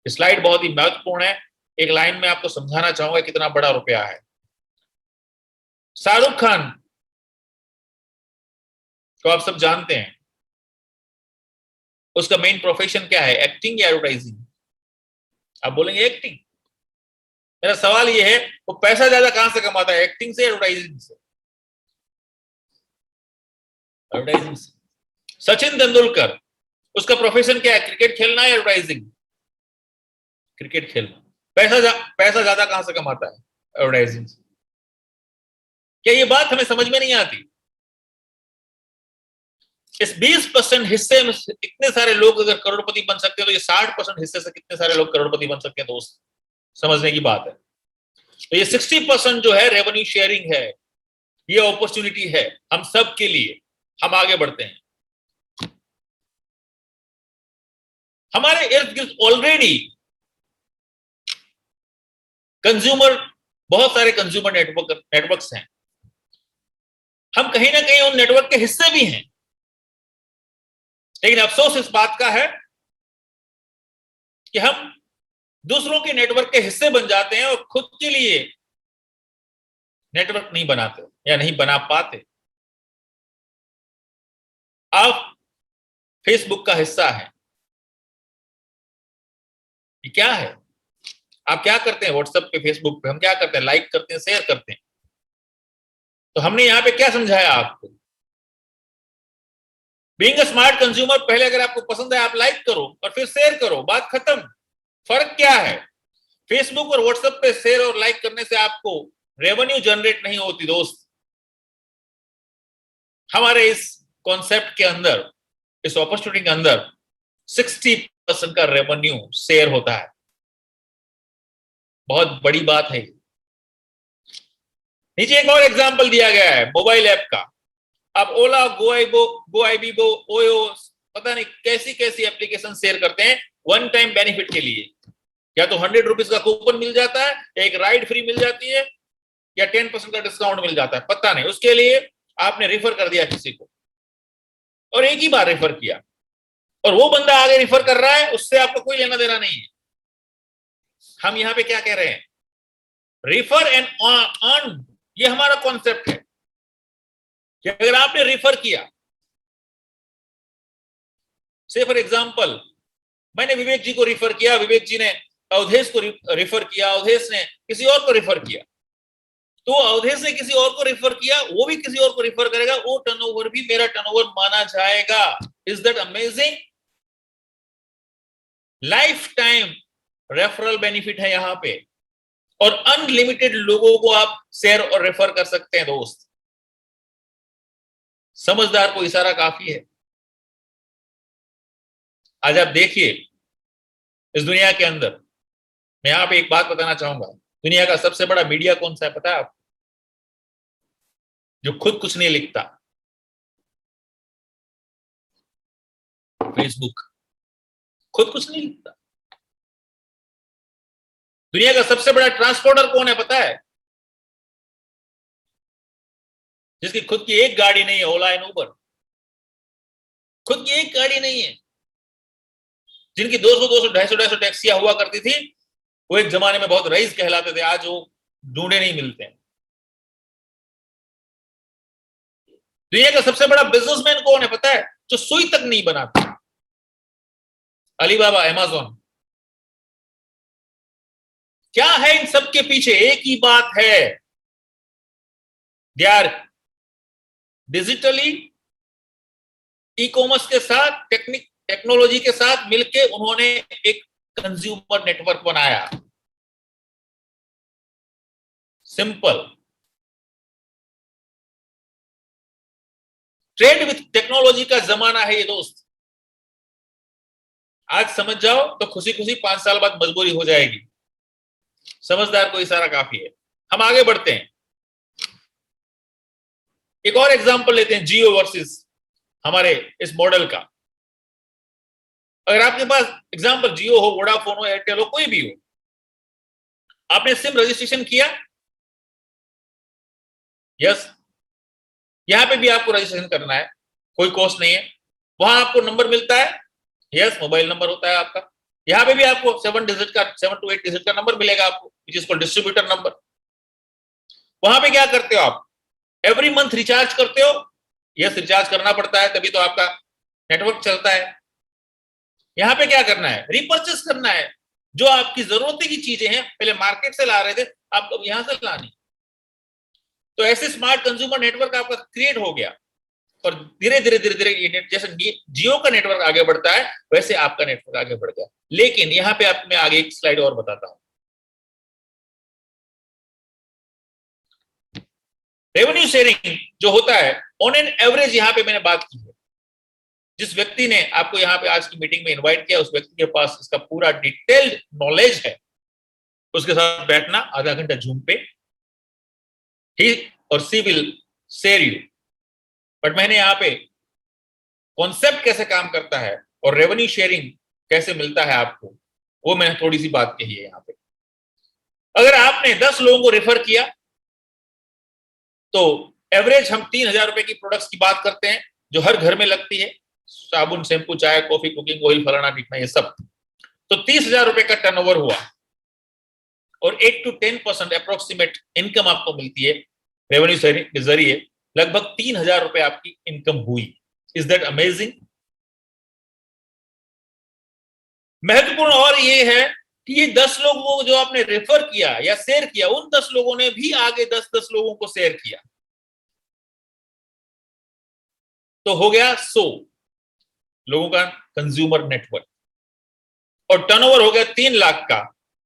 स्लाइड बहुत ही महत्वपूर्ण है, एक लाइन में आपको समझाना चाहूंगा कितना बड़ा रुपया है। शाहरुख खान को आप सब जानते हैं, उसका मेन प्रोफेशन क्या है, एक्टिंग या एडवर्टाइजिंग? आप बोलेंगे एक्टिंग। मेरा सवाल यह है वो पैसा ज्यादा कहां से कमाता है, एक्टिंग से एडवर्टाइजिंग से? एडवर्टाइजिंग से। सचिन तेंदुलकर, उसका प्रोफेशन क्या है, क्रिकेट खेलना या एडवर्टाइजिंग? क्रिकेट खेलना। पैसा ज्यादा कहां से कमाता है, एडवर्टाइजिंग से। क्या ये बात हमें समझ में नहीं आती? इस 20% हिस्से में इतने सारे लोग अगर करोड़पति बन सकते हैं तो ये 60% हिस्से से कितने सारे लोग करोड़पति बन सकते हैं दोस्त, समझने की बात है। तो ये 60% जो है रेवेन्यू शेयरिंग है, ये अपॉर्चुनिटी है हम सब के लिए। हम आगे बढ़ते हैं। हमारे इर्द गिर्द ऑलरेडी कंज्यूमर, बहुत सारे कंज्यूमर नेटवर्क्स हैं। हम कहीं ना कहीं उन नेटवर्क के हिस्से भी हैं, लेकिन अफसोस इस बात का है कि हम दूसरों के नेटवर्क के हिस्से बन जाते हैं और खुद के लिए नेटवर्क नहीं बनाते या नहीं बना पाते। आप फेसबुक का हिस्सा है, ये क्या है? आप क्या करते हैं व्हाट्सएप पे, फेसबुक पे हम क्या करते हैं, लाइक करते हैं, शेयर करते हैं। तो हमने यहां पे क्या समझाया आपको, बीइंग अ स्मार्ट कंज्यूमर, पहले अगर आपको पसंद है आप लाइक करो और फिर शेयर करो, बात खत्म। फर्क क्या है, फेसबुक और व्हाट्सएप पे शेयर और लाइक करने से आपको रेवेन्यू जनरेट नहीं होती दोस्त। हमारे इस कॉन्सेप्ट के अंदर, इस अपॉर्चुनिटी के अंदर 60% का रेवेन्यू शेयर होता है। बहुत बड़ी बात है। नीचे एक और एग्जांपल दिया गया है मोबाइल ऐप का। आप ओला, गोआईबो, ओयो, पता नहीं कैसी कैसी एप्लीकेशन शेयर करते हैं वन टाइम बेनिफिट के लिए। या तो 100 रुपीज का कूपन मिल जाता है, एक राइड फ्री मिल जाती है, या 10% का डिस्काउंट मिल जाता है, पता नहीं। उसके लिए आपने रेफर कर दिया किसी को और एक ही बार रेफर किया, और वो बंदा आगे रेफर कर रहा है, उससे आपको कोई लेना देना नहीं है। हम यहां पे क्या कह रहे हैं, रेफर एंड अर्न, ये हमारा कॉन्सेप्ट है कि अगर आपने रेफर किया, से फॉर एग्जांपल मैंने विवेक जी को रेफर किया, विवेक जी ने अवधेश को रेफर किया, अवधेश ने किसी और को रेफर किया, तो अवधेश ने किसी और को रेफर किया, वो भी किसी और को रेफर करेगा, वो टर्नओवर भी मेरा टर्नओवर माना जाएगा। Is that amazing? Life time referral benefit है यहां पे, और अनलिमिटेड लोगों को आप शेयर और रेफर कर सकते हैं दोस्त। समझदार को इशारा काफी है। आज आप देखिए इस दुनिया के अंदर, मैं यहां पे एक बात बताना चाहूंगा, दुनिया का सबसे बड़ा मीडिया कौन सा है पता है आपको? जो खुद कुछ नहीं लिखता, फेसबुक खुद कुछ नहीं लिखता। दुनिया का सबसे बड़ा ट्रांसपोर्टर कौन है पता है? जिसकी खुद की एक गाड़ी नहीं है, ओला एंड उबर। खुद की एक गाड़ी नहीं है। जिनकी 200 200 250 टैक्सियां हुआ करती थी, वो एक जमाने में बहुत रईस कहलाते थे, आज वो ढूंढे नहीं मिलते हैं। दुनिया का सबसे बड़ा बिजनेसमैन कौन है पता है? जो सुई तक नहीं बनाता। Alibaba, Amazon. क्या है इन सब के पीछे? एक ही बात है, they are digitally, e commerce के साथ, टेक्नोलॉजी के साथ मिलके उन्होंने एक कंज्यूमर नेटवर्क बनाया। सिंपल। ट्रेड विथ टेक्नोलॉजी का जमाना है ये दोस्त। आज समझ जाओ तो खुशी खुशी 5 साल बाद मजबूरी हो जाएगी। समझदार को इशारा काफी है। हम आगे बढ़ते हैं, एक और एग्जांपल लेते हैं जियो वर्सेस हमारे इस मॉडल का। अगर आपके पास एग्जांपल जियो हो, वोडाफोन हो, एयरटेल हो, कोई भी हो, आपने सिम रजिस्ट्रेशन किया, यस, यहाँ पे भी आपको रजिस्ट्रेशन करना है, कोई कॉस्ट नहीं है। वहां आपको नंबर मिलता है, यस, मोबाइल नंबर होता है आपका। यहाँ पे भी आपको 7 to 8 डिजिट का नंबर मिलेगा आपको, which is called distributor number. वहां पे क्या करते हो आप, एवरी मंथ रिचार्ज करते हो। यस, रिचार्ज करना पड़ता है, तभी तो आपका नेटवर्क चलता है। यहाँ पे क्या करना है, रिपर्चेस करना है। जो आपकी जरूरत की चीजें हैं, पहले मार्केट से ला रहे थे, आप अब यहां से लानी। तो ऐसे स्मार्ट कंज्यूमर नेटवर्क आपका क्रिएट हो गया। और धीरे धीरे धीरे धीरे ये जैसे जियो का नेटवर्क आगे बढ़ता है, वैसे आपका नेटवर्क आगे बढ़ गया। लेकिन यहाँ पे आप, मैं आगे एक स्लाइड और बताता हूं। रेवेन्यू शेयरिंग जो होता है, ऑन एन एवरेज, यहाँ पे मैंने बात की है, जिस व्यक्ति ने आपको यहाँ पे आज की मीटिंग में इनवाइट किया, उस व्यक्ति के पास इसका पूरा डिटेल्ड नॉलेज है। उसके साथ बैठना आधा घंटा जूम पे, ही और सी विल शेयर यू। बट मैंने यहाँ पे कॉन्सेप्ट कैसे काम करता है और रेवेन्यू शेयरिंग कैसे मिलता है आपको, वो मैंने थोड़ी सी बात कही है यहाँ पे। अगर आपने 10 लोगों को रेफर किया, तो एवरेज हम 3,000 रुपए की प्रोडक्ट्स की बात करते हैं, जो हर घर में लगती है, साबुन, शैम्पू, चाय, कॉफी, कुकिंग ऑयल, फलाना ढिकना, ये सब। तो 30,000 रुपए का टर्नओवर हुआ, और 8 to 10% अप्रोक्सीमेट इनकम आपको मिलती है रेवेन्यू शेयरिंग के जरिए। लगभग 3,000 रुपए आपकी इनकम हुई। Is that amazing? महत्वपूर्ण और ये है कि ये 10 लोगों को जो आपने रेफर किया या शेयर किया, उन 10 लोगों ने भी आगे 10-10 लोगों को शेयर किया, तो हो गया 100 लोगों का कंज्यूमर नेटवर्क, और टर्नओवर हो गया 3 लाख का,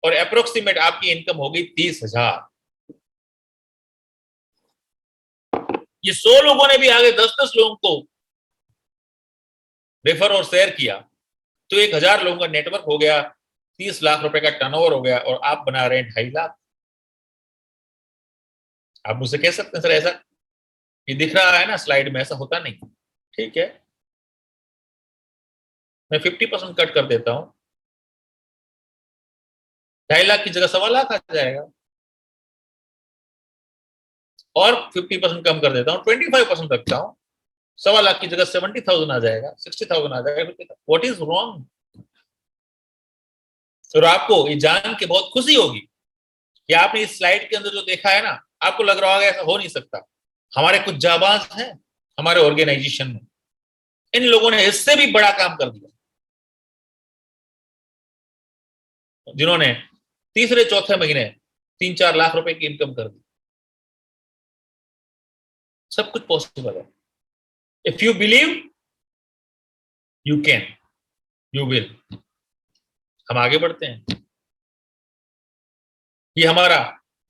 और अप्रोक्सीमेट आपकी इनकम हो गई 30,000। ये 100 लोगों ने भी आगे 10-10 लोगों को रेफर और शेयर किया, तो 1,000 लोगों का नेटवर्क हो गया, 30 लाख रुपए का टर्नओवर हो गया, और आप बना रहे हैं 2.5 लाख। आप मुझसे कह सकते हैं सर ऐसा ये दिख रहा है ना स्लाइड में, ऐसा होता नहीं। ठीक है, मैं 50% कट कर देता हूं, 2.5 लाख की जगह 1.25 लाख आ जाएगा, और 50% कम कर देता हूं, 25% रखता हूं, 1.25 लाख की जगह 70,000 आ जाएगा, 60,000 आ जाएगा। What is wrong? और आपको ये जान के बहुत खुशी होगी कि आपने इस स्लाइड के अंदर जो देखा है ना, आपको लग रहा होगा ऐसा हो नहीं सकता। हमारे कुछ जाबाज हैं हमारे ऑर्गेनाइजेशन में, इन लोगों ने इससे भी बड़ा काम कर दिया, जिन्होंने तीसरे चौथे महीने 3-4 लाख रुपए की इनकम कर दी। सब कुछ पॉसिबल है। If you believe, you can, you will. हम आगे बढ़ते हैं। ये हमारा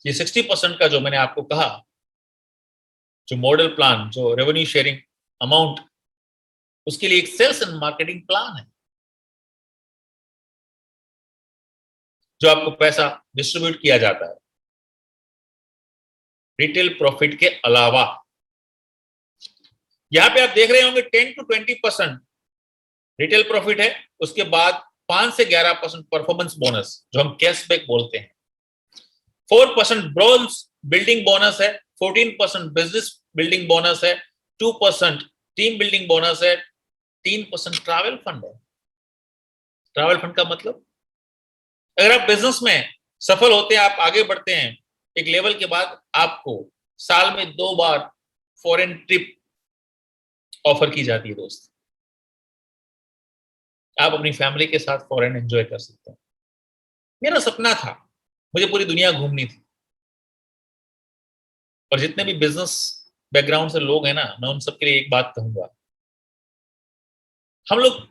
ये 60% का जो मैंने आपको कहा, जो मॉडल प्लान, जो रेवेन्यू शेयरिंग अमाउंट, उसके लिए एक सेल्स एंड मार्केटिंग प्लान है, जो आपको पैसा डिस्ट्रीब्यूट किया जाता है रिटेल प्रॉफिट के अलावा। यहां पे आप देख रहे होंगे 10 to 20% रिटेल प्रॉफिट है, उसके बाद 5 से 11% परफॉर्मेंस बोनस, जो हम कैशबैक बोलते हैं, 4% ब्रोन्ज बिल्डिंग बोनस है, 14% बिजनेस बिल्डिंग बोनस है, 2% टीम बिल्डिंग बोनस है, 3% ट्रैवल फंड है। ट्रैवल फंड का मतलब, अगर आप बिजनेस में सफल होते हैं, आप आगे बढ़ते हैं एक लेवल के बाद, आपको साल में 2 बार फॉरेन ट्रिप ऑफर की जाती है दोस्त। आप अपनी फैमिली के साथ फॉरेन एंजॉय कर सकते हैं। मेरा सपना था, मुझे पूरी दुनिया घूमनी थी, और जितने भी बिजनेस बैकग्राउंड से लोग हैं ना, मैं उन सबके लिए एक बात कहूंगा, हम लोग,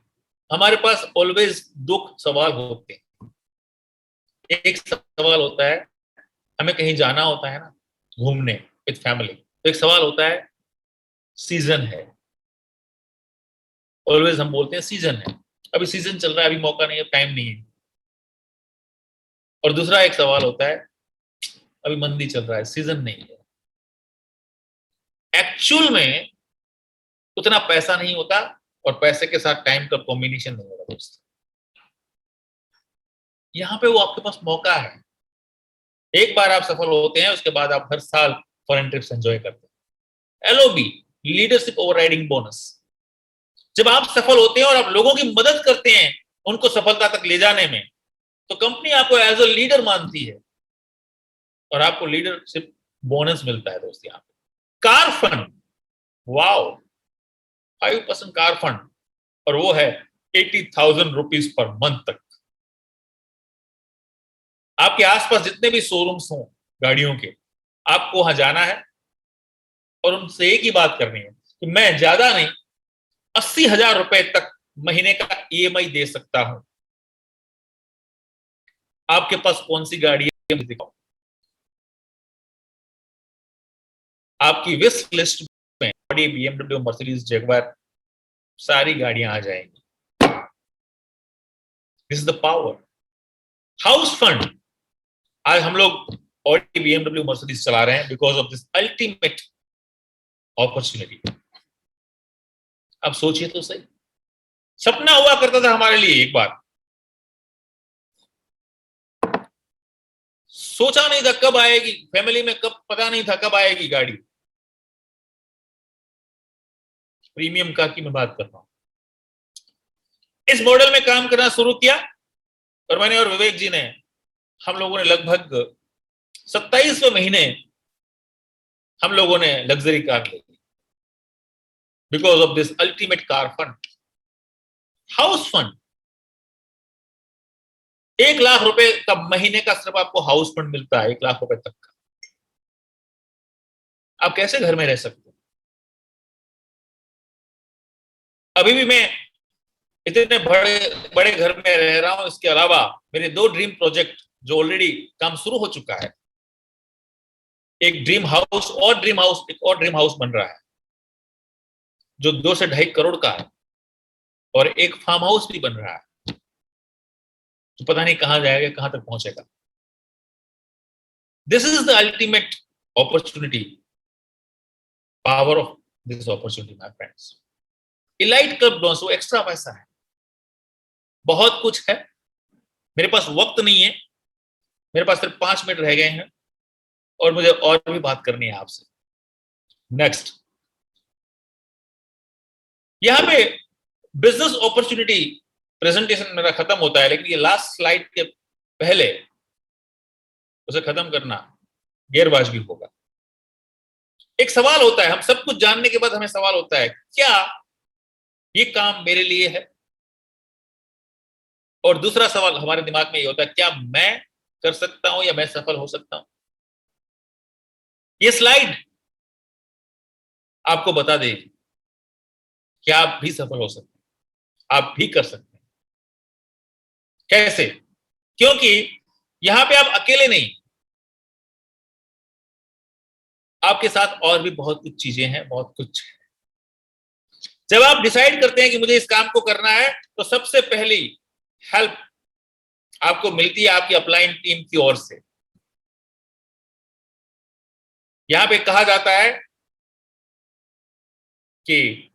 हमारे पास ऑलवेज 2 सवाल होते हैं। एक सवाल होता है, हमें कहीं जाना होता है ना घूमने विद फैमिली, तो एक सवाल होता है सीजन है। ऑलवेज हम बोलते हैं सीजन है, अभी सीजन चल रहा है, अभी मौका नहीं है, टाइम नहीं है। और दूसरा एक सवाल होता है, अभी मंदी चल रहा है, सीजन नहीं है। एक्चुअल में उतना पैसा नहीं होता, और पैसे के साथ टाइम का कॉम्बिनेशन नहीं होता दोस्त। यहाँ पे वो आपके पास मौका है, एक बार आप सफल होते हैं, उसके बाद आप हर साल फॉरेन ट्रिप्स एंजॉय करते हैं। एलओबी, लीडरशिप ओवरराइडिंग बोनस, जब आप सफल होते हैं और आप लोगों की मदद करते हैं उनको सफलता तक ले जाने में, तो कंपनी आपको एज अ लीडर मानती है और आपको लीडरशिप बोनस मिलता है दोस्त। यहाँ पे car fund, wow, 5% car fund, और वो है 80,000 रुपीज पर मंथ तक। आपके आसपास जितने भी शोरूम्स हों गाड़ियों के, आपको वहां जाना है और उनसे एक ही बात करनी है कि मैं ज्यादा नहीं 80,000 रुपए तक महीने का ईएमआई दे सकता हूं, आपके पास कौन सी गाड़ी है मुझे दिखाओ। आपकी विश लिस्ट में ऑडी, बीएमडब्ल्यू, मर्सिडीज, जगुआर, सारी गाड़ियां आ जाएंगी। This is the power. House fund, आज हम लोग ऑडी, बीएमडब्ल्यू, मर्सिडीज चला रहे हैं because of this ultimate opportunity. अब सोचिए तो सही, सपना हुआ करता था हमारे लिए एक बार, सोचा नहीं था कब आएगी, फैमिली में कब पता नहीं था कब आएगी गाड़ी। प्रीमियम कार की मैं बात कर रहा हूं। इस मॉडल में काम करना शुरू किया और मैंने और विवेक जी ने, हम लोगों ने लगभग 27वें महीने हम लोगों ने लग्जरी कार ली because of this ultimate car fund. House fund, 1 lakh रुपए का महीने का सिर्फ आपको हाउस फंड मिलता है, 1 लाख रुपए तक का। आप कैसे घर में रह सकते हैं? अभी भी मैं इतने बड़े बड़े घर में रह रहा हूं, इसके अलावा मेरे 2 ड्रीम प्रोजेक्ट जो ऑलरेडी काम शुरू हो चुका है। एक ड्रीम हाउस और ड्रीम हाउस, एक और ड्रीम हाउस बन रहा है जो 2 से 2.5 करोड़ का है, और एक फार्म हाउस भी बन रहा है जो पता नहीं कहां जाएगा, कहां तक पहुंचेगा। This is the ultimate opportunity, power of this opportunity my friends. Elite club dons, वो एक्स्ट्रा पैसा है, बहुत कुछ है। मेरे पास वक्त नहीं है, मेरे पास सिर्फ 5 मिनट रह गए हैं और मुझे और भी बात करनी है आपसे। नेक्स्ट, यहां पे बिजनेस अपॉर्चुनिटी प्रेजेंटेशन मेरा खत्म होता है, लेकिन ये लास्ट स्लाइड के पहले उसे खत्म करना गैरवाजिबी होगा। एक सवाल होता है, हम सब कुछ जानने के बाद हमें सवाल होता है, क्या ये काम मेरे लिए है? और दूसरा सवाल हमारे दिमाग में ये होता है, क्या मैं कर सकता हूं या मैं सफल हो सकता हूं? ये स्लाइड आपको बता देगी कि आप भी सफल हो सकते हैं, आप भी कर सकते हैं। कैसे? क्योंकि यहां पे आप अकेले नहीं, आपके साथ और भी बहुत कुछ चीजें हैं, बहुत कुछ है। जब आप डिसाइड करते हैं कि मुझे इस काम को करना है, तो सबसे पहली हेल्प आपको मिलती है आपकी अपलाइन टीम की ओर से। यहां पे कहा जाता है कि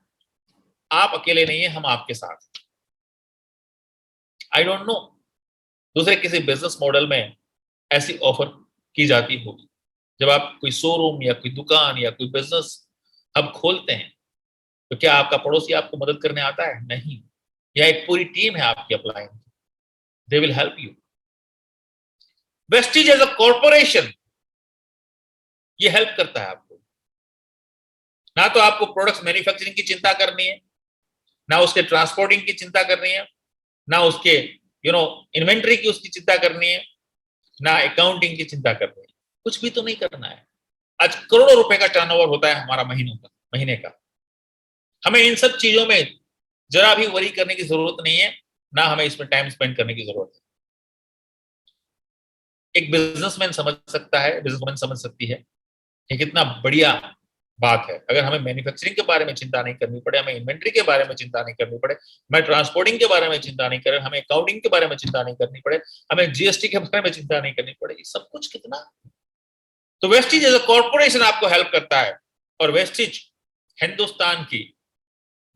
आप अकेले नहीं है, हम आपके साथ। आई डोंट नो दूसरे किसी बिजनेस मॉडल में ऐसी ऑफर की जाती होगी। जब आप कोई शोरूम या कोई दुकान या कोई बिजनेस हब खोलते हैं, तो क्या आपका पड़ोसी आपको मदद करने आता है? नहीं, यह एक पूरी टीम है आपकी upline, they will help you. Vestige as a corporation ये हेल्प करता है आपको। ना तो आपको प्रोडक्ट्स मैन्युफैक्चरिंग की चिंता करनी है, ना उसके ट्रांसपोर्टिंग की चिंता करनी है, ना उसके इन्वेंट्री की उसकी चिंता करनी है, ना अकाउंटिंग की चिंता करनी है। कुछ भी तो नहीं करना है। आज करोड़ों रुपए का टर्नओवर होता है हमारा महीने का। हमें इन सब चीजों में जरा भी वरी करने की जरूरत नहीं है, ना हमें इसमें टाइम स्पेंड करने की जरूरत है। एक बिजनेसमैन समझ सकता है, बिजनेसमैन समझ सकती है कि कितना बढ़िया बात है अगर हमें मैन्युफैक्चरिंग के बारे में चिंता नहीं करनी पड़े, हमें इन्वेंट्री के बारे में चिंता नहीं करनी पड़े, हमें ट्रांसपोर्टिंग के बारे में चिंता नहीं करें, हमें अकाउंटिंग के बारे में चिंता नहीं करनी पड़े, हमें जीएसटी के बारे में चिंता नहीं करनी पड़े। ये सब कुछ कितना। तो वेस्टीज एज अ कॉर्पोरेशन आपको हेल्प करता है, और वेस्टीज हिंदुस्तान की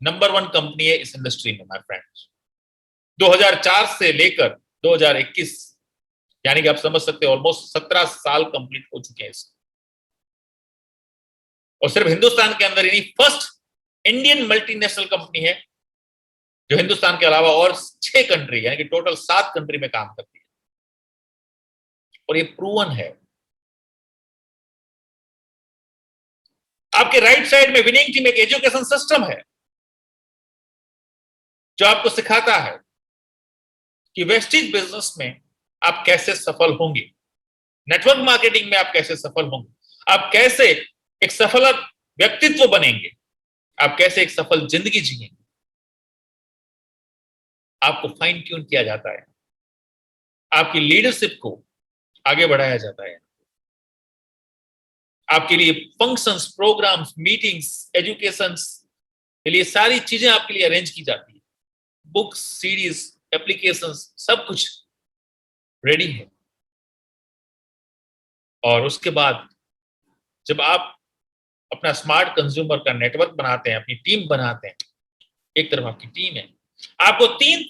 नंबर 1 कंपनी है इस इंडस्ट्री में माय फ्रेंड्स। 2004 से लेकर 2021, यानी कि आप समझ सकते हैं ऑलमोस्ट 17 साल कंप्लीट हो चुके हैं इसको। और सिर्फ हिंदुस्तान के अंदर ही फर्स्ट इंडियन मल्टीनेशनल कंपनी है जो हिंदुस्तान के अलावा और 6 कंट्री यानी कि टोटल 7 कंट्री में काम करती है, और ये प्रूवन है। आपके राइट साइड में विनिंग टीम एक एजुकेशन सिस्टम है जो आपको सिखाता है कि वेस्टेज बिजनेस में आप कैसे सफल होंगे, नेटवर्क मार्केटिंग में आप कैसे सफल होंगे, आप कैसे एक सफल व्यक्तित्व बनेंगे, आप कैसे एक सफल जिंदगी जिएंगे। आपको फाइन ट्यून किया जाता है, आपकी लीडरशिप को आगे बढ़ाया जाता है, आपके लिए फंक्शंस, प्रोग्राम्स, मीटिंग्स, एजुकेशंस के लिए सारी चीजें आपके लिए अरेंज की जाती है, बुक्स, सीरीज, एप्लीकेशंस, सब कुछ रेडी है। और उसके बाद जब आप अपना स्मार्ट कंज्यूमर का नेटवर्क बनाते हैं, अपनी टीम बनाते हैं, एक तरफ आपकी टीम है, आपको 3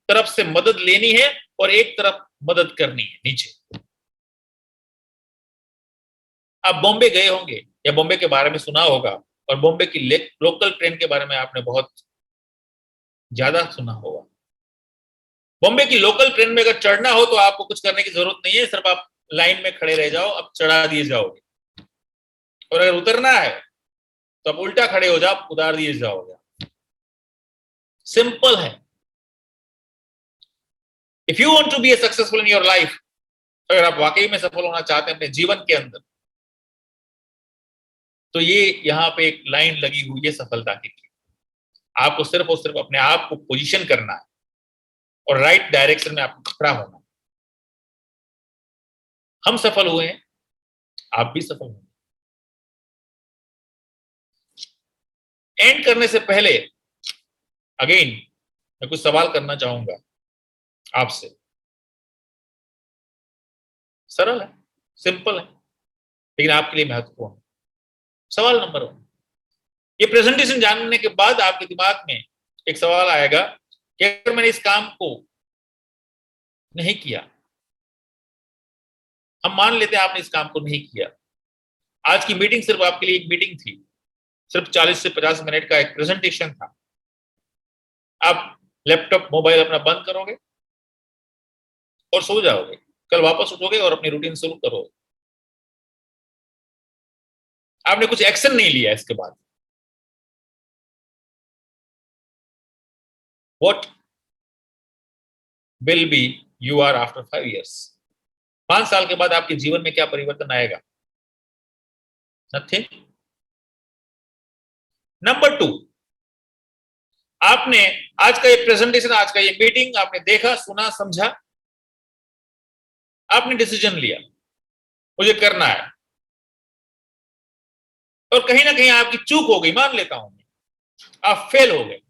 तरफ से मदद लेनी है और एक तरफ मदद करनी है नीचे। आप बॉम्बे गए होंगे या बॉम्बे के बारे में सुना होगा, और बॉम्बे की लोकल ट्रेन के बारे में आपने बहुत ज्यादा सुना होगा। बॉम्बे की लोकल ट्रेन में अगर चढ़ना हो तो आपको कुछ करने की जरूरत नहीं है, सिर्फ आप लाइन में खड़े रह जाओ, अब चढ़ा दिए जाओगे। और अगर उतरना है तो आप उल्टा खड़े हो जाओ, उतार दिए जाओगे। सिंपल है। If you want to be a successful in your life, अगर आप वाकई में सफल होना चाहते हैं अपने जीवन के अंदर, तो ये यहां पे एक लाइन लगी हुई है सफलता के लिए। आपको सिर्फ और सिर्फ अपने आप को पोजीशन करना है और राइट डायरेक्शन में आपको खड़ा होना है। हम सफल हुए हैं, आप भी सफल होंगे। एंड करने से पहले अगेन मैं कुछ सवाल करना चाहूंगा आपसे। सरल है, सिंपल है, लेकिन आपके लिए महत्वपूर्ण है। सवाल नंबर 1, ये प्रेजेंटेशन जानने के बाद आपके दिमाग में एक सवाल आएगा कि अगर मैंने इस काम को नहीं किया, हम मान लेते हैं आपने इस काम को नहीं किया, आज की मीटिंग सिर्फ आपके लिए एक मीटिंग थी, सिर्फ 40 से 50 मिनट का एक प्रेजेंटेशन था, आप लैपटॉप मोबाइल अपना बंद करोगे और सो जाओगे, कल वापस उठोगे और अपनी रूटीन शुरू करोगे। आपने कुछ एक्शन नहीं लिया इसके बाद। What will be you are after 5 years? 5 साल के बाद आपके जीवन में क्या परिवर्तन आएगा? नथिंग। नंबर 2, आपने आज का ये प्रेजेंटेशन, आज का ये मीटिंग आपने देखा, सुना, समझा, आपने डिसीजन लिया मुझे करना है, और कहीं ना कहीं आपकी चूक हो गई, मान लेता हूं आप फेल हो गए।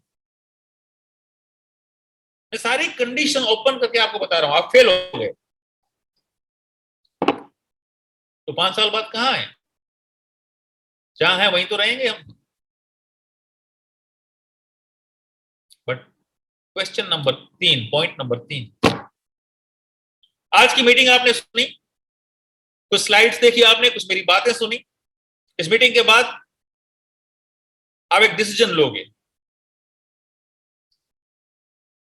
मैं सारी कंडीशन ओपन करके आपको बता रहा हूं, आप फेल हो गए, तो 5 साल बाद कहां है? जहां है वहीं तो रहेंगे हम। But question number 3, point number 3, आज की मीटिंग आपने सुनी, कुछ स्लाइड्स देखी आपने, कुछ मेरी बातें सुनी। इस मीटिंग के बाद आप एक डिसीजन लोगे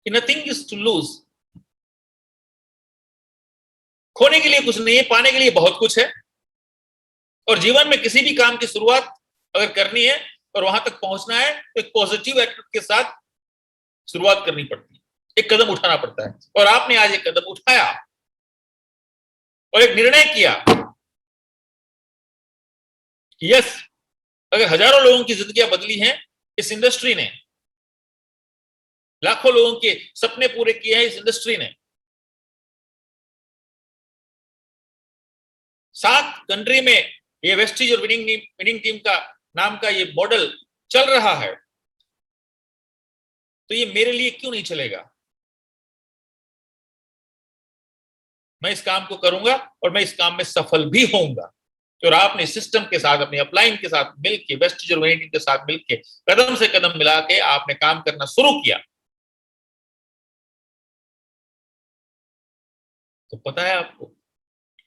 कि नथिंग इज टू लूज। खोने के लिए कुछ नहीं है, पाने के लिए बहुत कुछ है। और जीवन में किसी भी काम की शुरुआत अगर करनी है और वहां तक पहुंचना है तो एक पॉजिटिव एटीट्यूड के साथ शुरुआत करनी पड़ती है, एक कदम उठाना पड़ता है। और आपने आज एक कदम उठाया और एक निर्णय किया कि यस, अगर हजारों लोगों की जिंदगियां बदली हैं इस इंडस्ट्री ने, लाखों लोगों के सपने पूरे किए हैं इस इंडस्ट्री ने, 7 कंट्री में ये वेस्टीज और विनिंग टीम का नाम का ये मॉडल चल रहा है, तो ये मेरे लिए क्यों नहीं चलेगा? मैं इस काम को करूंगा और मैं इस काम में सफल भी होऊंगा। और आपने सिस्टम के साथ, अपने अपलाइन के साथ मिलके, वेस्टीज और विनिंग टीम के साथ मिलके कदम से कदम मिला के आपने काम करना शुरू किया, तो पता है आपको,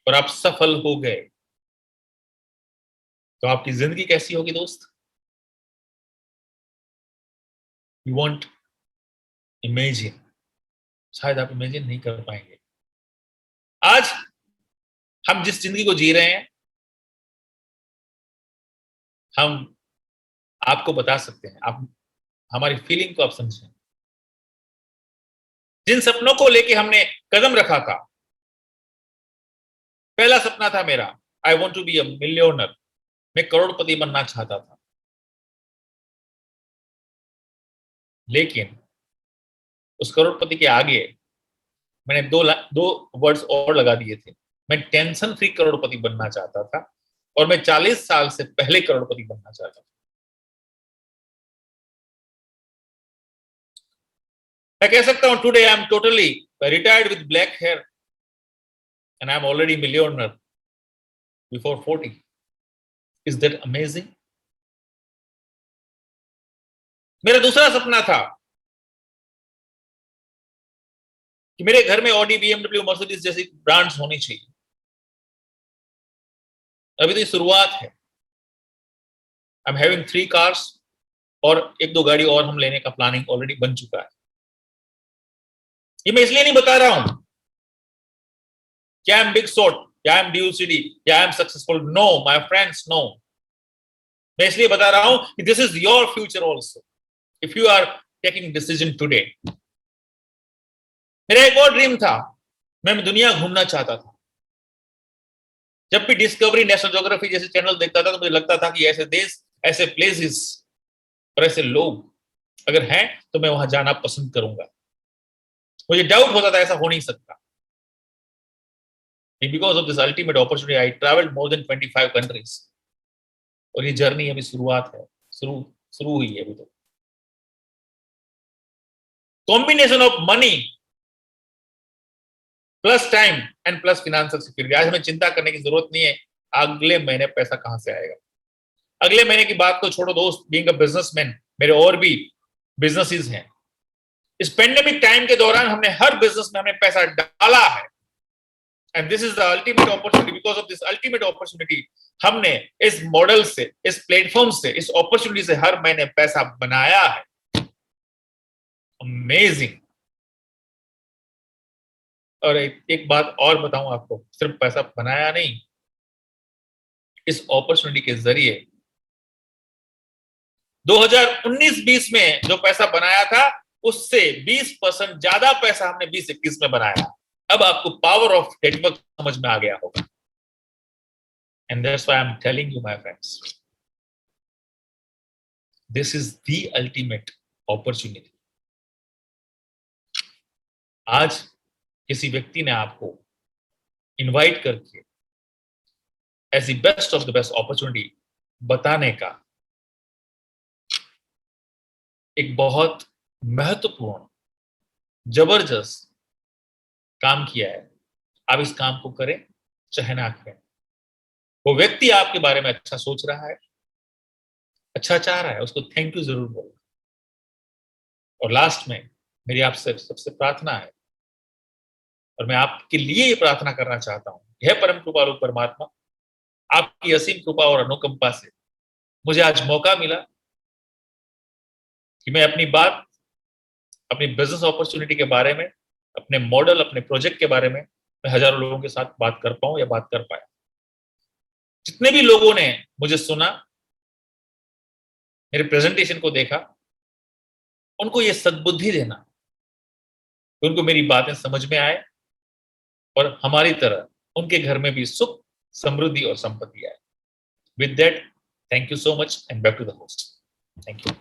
और आप सफल हो गए। तो आपकी जिंदगी कैसी होगी दोस्त? यू वॉन्ट इमेजिन, शायद आप इमेजिन नहीं कर पाएंगे। आज हम जिस जिंदगी को जी रहे हैं, हम आपको बता सकते हैं, आप हमारी फीलिंग को आप समझें। जिन सपनों को लेके हमने कदम रखा था, पहला सपना था मेरा, I want to be a millionaire, मैं करोड़पति बनना चाहता था। लेकिन उस करोड़पति के आगे मैंने दो वर्ड्स और लगा दिए थे। मैं टेंशन फ्री करोड़पति बनना चाहता था, और मैं 40 साल से पहले करोड़पति बनना चाहता था। मैं कह सकता हूं, today I am totally retired with black hair and I am already millionaire before 40। Is that amazing? मेरा दूसरा सपना था कि मेरे घर में ऑडी, बीएमडब्ल्यू, मर्सिडीज जैसी ब्रांड्स होनी चाहिए। अभी तो ये शुरुआत है। आई एम हैविंग 3 कार्स, और 1-2 गाड़ी और हम लेने का प्लानिंग ऑलरेडी बन चुका है। ये मैं इसलिए नहीं बता रहा हूं क्या आई एम बिग शॉट, या आई एम डीयूसीडी, या I am successful. No my friends, no. मैं इसलिए बता रहा हूं कि this is your future also, if you are taking decision today. मेरा एक और ड्रीम था, मैं दुनिया घूमना चाहता था। जब भी डिस्कवरी, नेशनल ज्योग्राफी जैसे चैनल देखता था, तो मुझे लगता था कि ऐसे देश, ऐसे प्लेसेस और ऐसे लोग अगर हैं तो मैं वहां जाना पसंद करूंगा। मुझे डाउट होता था ऐसा हो नहीं सकता। Because of this ultimate opportunity I travelled more than 25 countries. और ये जर्नी अभी शुरुआत है, शुरू शुरू हुई है अभी। तो combination of money plus time and plus financial security. आज हमें चिंता करने की जरूरत नहीं है अगले महीने पैसा कहां से आएगा। अगले महीने की बात तो छोड़ो दोस्त, बीइंग अ बिजनेसमैन, मेरे और भी बिजनेसेस हैं। इस पेंडेमिक टाइम के दौरान हमने हर बिजनेस में हमने पैसा डाला है, and this is the ultimate opportunity. Because of this ultimate opportunity हमने इस मॉडल से, इस प्लेटफॉर्म से, इस अपॉर्चुनिटी से हर महीने पैसा बनाया है। अमेजिंग। और एक बात और बताऊं आपको, सिर्फ पैसा बनाया नहीं, इस अपॉर्चुनिटी के जरिए 2019-20 में जो पैसा बनाया था, उससे 20% ज्यादा पैसा हमने 20-21 में बनाया। अब आपको पावर ऑफ नेटवर्क समझ में आ गया होगा। And that's why I am telling you my friends, this is the ultimate opportunity. आज किसी व्यक्ति ने आपको इनवाइट करके ऐसी best of the best opportunity बताने का एक बहुत महत्वपूर्ण, जबरदस्त काम किया है। आप इस काम को करें चाहे ना करें। वो व्यक्ति आपके बारे में अच्छा सोच रहा है, अच्छा चाह रहा है, उसको थैंक यू जरूर बोलो। और लास्ट में मेरी आपसे सबसे प्रार्थना है, और मैं आपके लिए ये प्रार्थना करना चाहता हूं, यह परम कृपालु परमात्मा आपकी असीम कृपा और अनुकंपा से मुझे आज मौका मिला कि मैं अपनी बात, अपनी बिजनेस अपॉर्चुनिटी के बारे में, अपने मॉडल, अपने प्रोजेक्ट के बारे में मैं हजारों लोगों के साथ बात कर पाऊं या बात कर पाया। जितने भी लोगों ने मुझे सुना, मेरे प्रेजेंटेशन को देखा, उनको ये सद्बुद्धि देना कि उनको मेरी बातें समझ में आए, और हमारी तरह उनके घर में भी सुख, समृद्धि और संपत्ति आए। With that, thank you so much and back to the host. Thank you.